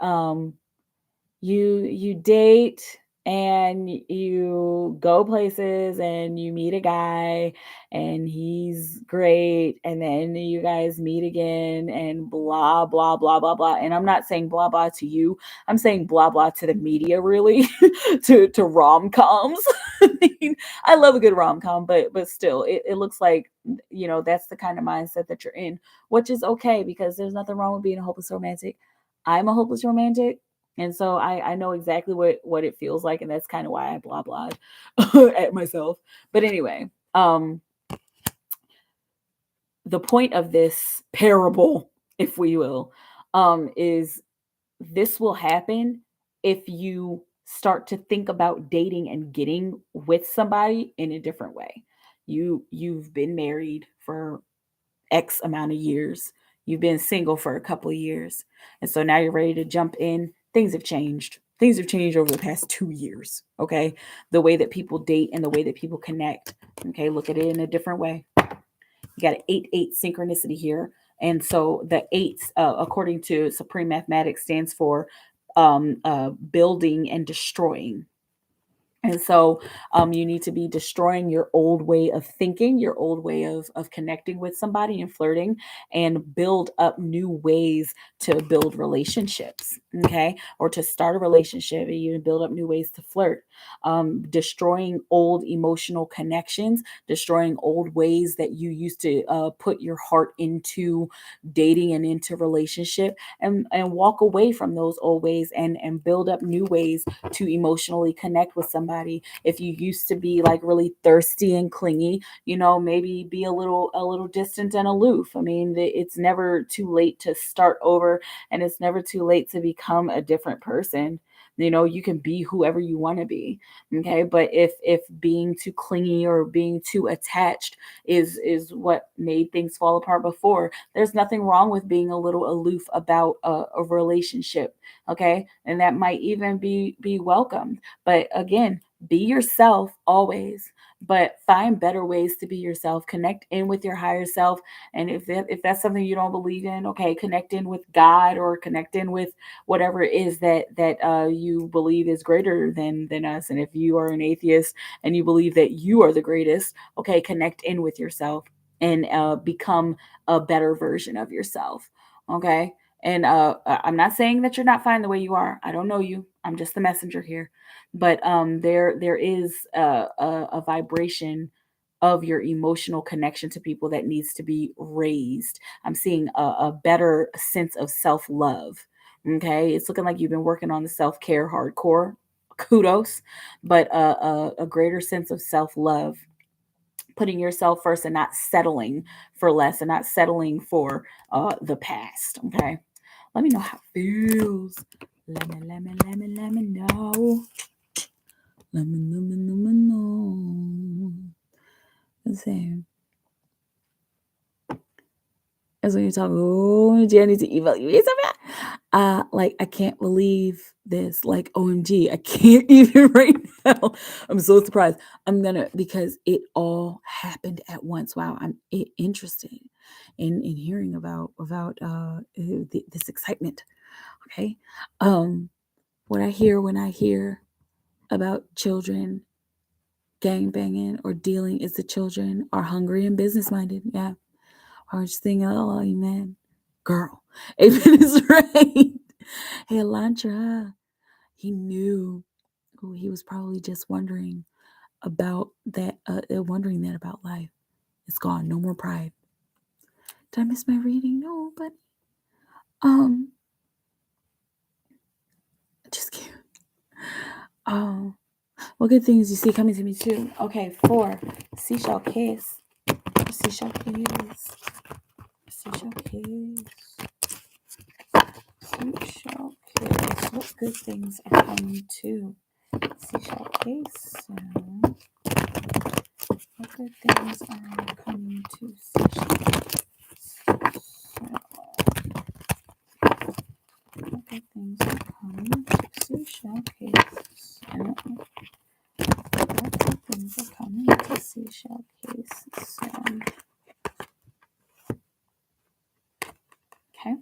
You date and you go places and you meet a guy and he's great, and then you guys meet again and blah blah blah blah blah. And I'm not saying blah blah to you, I'm saying blah blah to the media, really. To rom-coms. I mean, I love a good rom-com, but still, it looks like, that's the kind of mindset that you're in, which is okay, because there's nothing wrong with being a hopeless romantic. I'm a hopeless romantic, and so I know exactly what it feels like, and that's kind of why I blah blah at myself. But anyway, the point of this parable, if we will, is this will happen if you start to think about dating and getting with somebody in a different way. You've been married for X amount of years. You've been single for a couple of years. And so now you're ready to jump in. Things have changed. Things have changed over the past 2 years. Okay. The way that people date and the way that people connect. Okay. Look at it in a different way. You got an 8-8 synchronicity here. And so the eights, according to Supreme Mathematics, stands for building and destroying. And so you need to be destroying your old way of thinking, your old way of connecting with somebody and flirting, and build up new ways to build relationships, okay? Or to start a relationship, and you build up new ways to flirt. Destroying old emotional connections, destroying old ways that you used to put your heart into dating and into relationship, and walk away from those old ways and build up new ways to emotionally connect with somebody. If you used to be like really thirsty and clingy, maybe be a little distant and aloof. I mean, it's never too late to start over, and it's never too late to become a different person. You can be whoever you want to be. Okay. But if being too clingy or being too attached is what made things fall apart before, there's nothing wrong with being a little aloof about a relationship. Okay. And that might even be welcomed. But again, be yourself always, but find better ways to be yourself. Connect in with your higher self. And if that's something you don't believe in, okay, connect in with God, or connect in with whatever it is that you believe is greater than us. And if you are an atheist and you believe that you are the greatest, okay, connect in with yourself and become a better version of yourself. Okay. And I'm not saying that you're not fine the way you are. I don't know you. I'm just the messenger here. But there is a vibration of your emotional connection to people that needs to be raised. I'm seeing a better sense of self-love. Okay. It's looking like you've been working on the self-care hardcore. Kudos. But a greater sense of self-love, putting yourself first and not settling for less and not settling for the past. Okay. Let me know how it feels. Let me know. Let me know. Let's see. That's when you talk. Oh, gee, I need to evaluate something. Like, I can't believe this. Like, OMG, I can't even right now. I'm so surprised. Because it all happened at once. Wow, I'm interested in hearing about this excitement. Okay. What I hear when I hear about children gang banging or dealing is the children are hungry and business minded. Yeah. I was just thinking, oh, amen. Girl. Amen is right. Hey, Elantra. He knew. Oh, he was probably just wondering about that, wondering that about life. It's gone. No more pride. Did I miss my reading? No, but just kidding. Oh, what good things you see coming to me too? Okay, 4. Seashell kiss. Seashell kiss. Seashell kiss. Seashell kiss. What good things are coming to Seashell kiss? What good things are coming to Seashell kiss? What good things are coming to Seashell kiss? What good things are coming to Seashell kiss? Okay.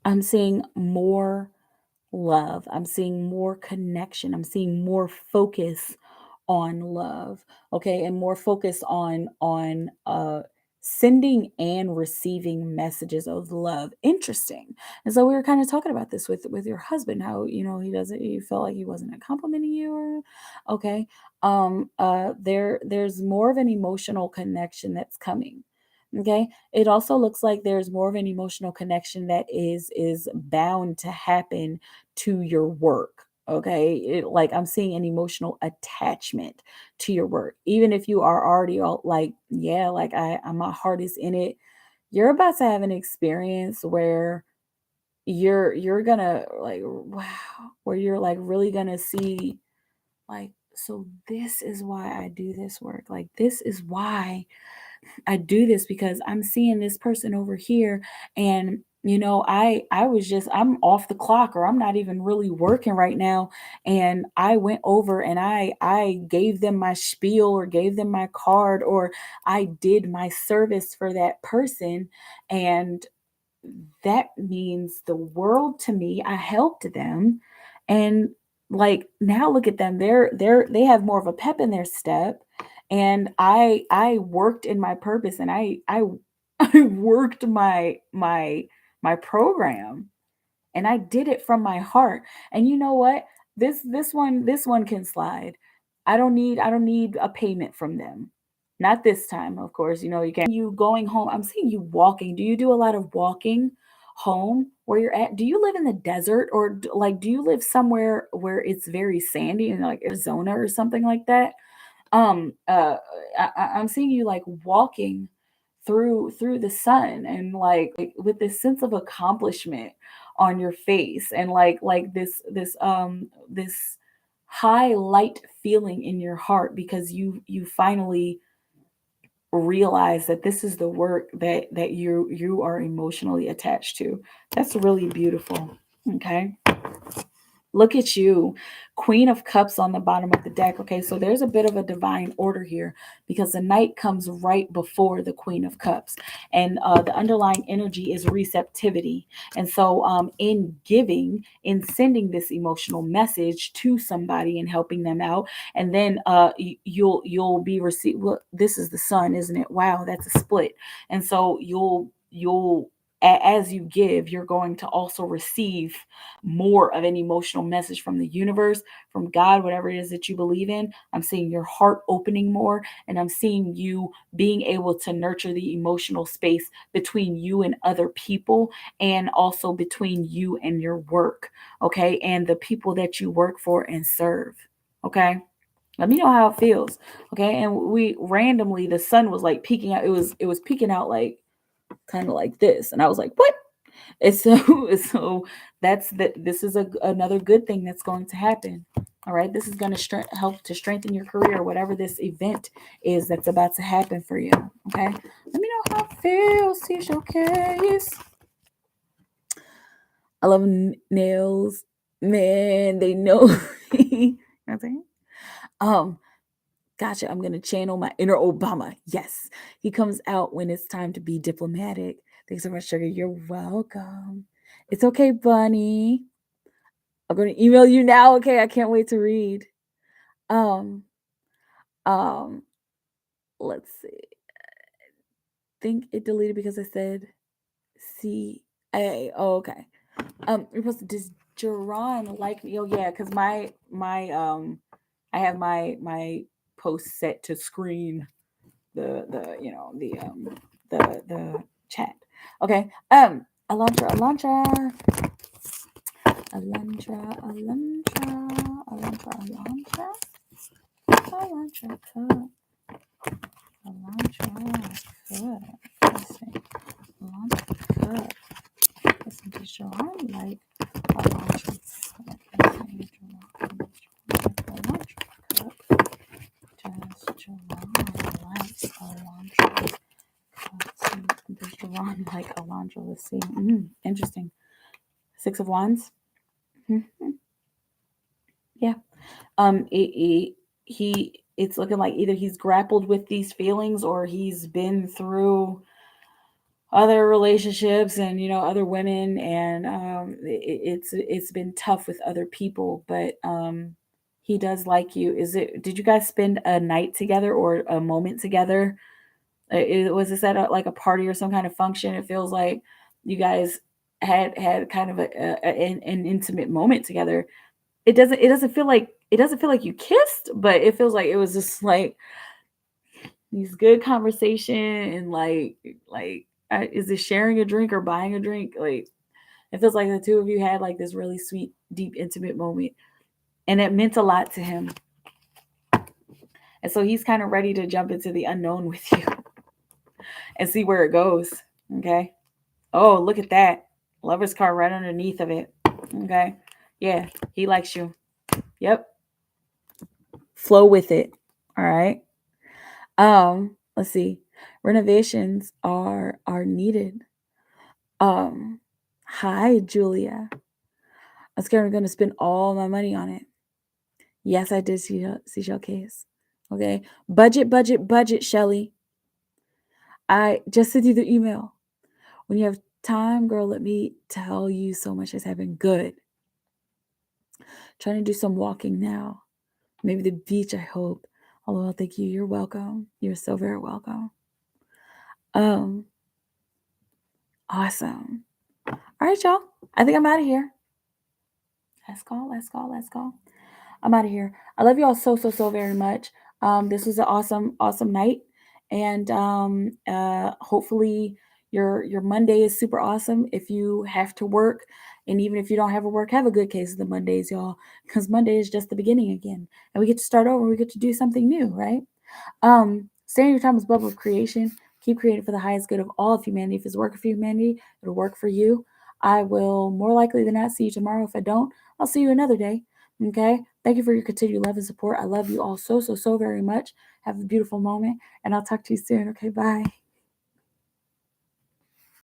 I'm seeing more love. I'm seeing more connection. I'm seeing more focus on love. Okay, and more focus on sending and receiving messages of love. Interesting. And so we were kind of talking about this with your husband, how he doesn't, you felt like he wasn't complimenting you, or okay. There's more of an emotional connection that's coming. Okay, it also looks like there's more of an emotional connection that is bound to happen to your work. Okay, like I'm seeing an emotional attachment to your work, even if you are already all like, yeah, like my heart is in it. You're about to have an experience where you're gonna like, wow, where you're like really gonna see, like, so this is why I do this work. Like, this is why I do this, because I'm seeing this person over here, and I'm off the clock, or I'm not even really working right now, and I went over and I gave them my spiel, or gave them my card, or I did my service for that person, and that means the world to me. I helped them, and like, now look at them. They have more of a pep in their step, and I worked in my purpose, and I I worked my program, and I did it from my heart. And you know what? This one can slide. I don't need a payment from them. Not this time, of course. You can't. You going home. I'm seeing you walking. Do you do a lot of walking home where you're at? Do you live in the desert, or like, do you live somewhere where it's very sandy, in like Arizona or something like that? um uh I'm seeing you like walking through the sun, and like with this sense of accomplishment on your face, and like this high light feeling in your heart, because you finally realize that this is the work that you are emotionally attached to. That's really beautiful. Okay. Look at you, Queen of Cups on the bottom of the deck. Okay, so there's a bit of a divine order here, because the Knight comes right before the Queen of Cups, and the underlying energy is receptivity. And so, in giving, in sending this emotional message to somebody and helping them out, and then you'll be received. Well, this is the Sun, isn't it? Wow, that's a split. And so you'll as you give, you're going to also receive more of an emotional message from the universe, from God, whatever it is that you believe in. I'm seeing your heart opening more, and I'm seeing you being able to nurture the emotional space between you and other people, and also between you and your work, okay, and the people that you work for and serve, okay. Let me know how it feels, okay. And we randomly, the sun was like peeking out. It was peeking out like kind of like this, and I was like, what? And so this is another good thing that's going to happen. All right, this is going to help to strengthen your career, whatever this event is that's about to happen for you. Okay, let me know how it feels. See, showcase. I love nails, man. They know. Okay. Gotcha. I'm gonna channel my inner Obama. Yes, he comes out when it's time to be diplomatic. Thanks so much, Sugar. You're welcome. It's okay, Bunny. I'm going to email you now. Okay, I can't wait to read. Let's see. I think it deleted because I said CA. Oh, okay. You're supposed to does Jerron like me? Oh yeah, because my I have my post set to screen the the chat. Okay. Alondra, Alondra, Alondra, Alondra, Alondra, Alondra, Alondra, cook. Alondra, cook. Let's see. Alondra, cook. Listen to Jerron like Alondra, cook. Does Jerron like Alondra? Does Jerron like Alondra? Let's see. Interesting. 6 of Wands. Mm-hmm. Yeah. It's looking like either he's grappled with these feelings or he's been through other relationships and other women, and it's been tough with other people, but he does like you. Did you guys spend a night together or a moment together? Was this at like a party or some kind of function? It feels like you guys had kind of an intimate moment together. It doesn't feel like you kissed, but it feels like it was just like these good conversation and is it sharing a drink or buying a drink? Like it feels like the two of you had like this really sweet, deep, intimate moment, and it meant a lot to him. And so he's kind of ready to jump into the unknown with you and see where it goes. Okay. Oh, look at that. Lover's card right underneath of it. Okay. Yeah, he likes you. Yep. Flow with it. All right. Let's see. Renovations are needed. Hi, Julia. I'm scared I'm going to spend all my money on it. Yes, I did see your case. Okay. Budget, Shelly. I just sent you the email. When you have time, girl, let me tell you so much has happened good. Trying to do some walking now. Maybe the beach, I hope. Although, thank you. You're welcome. You're so very welcome. Awesome. All right, y'all. I think I'm out of here. Let's go. I'm out of here. I love you all so very much. This was an awesome night, and hopefully your Monday is super awesome. If you have to work, and even if you don't have to work, have a good case of the Mondays, y'all, because Monday is just the beginning again, and we get to start over. We get to do something new, right? Stay in your timeless bubble of creation. Keep creating for the highest good of all of humanity. If it's working for humanity, it'll work for you. I will more likely than not see you tomorrow. If I don't, I'll see you another day. Okay. Thank you for your continued love and support. I love you all so very much. Have a beautiful moment, and I'll talk to you soon. Okay. Bye.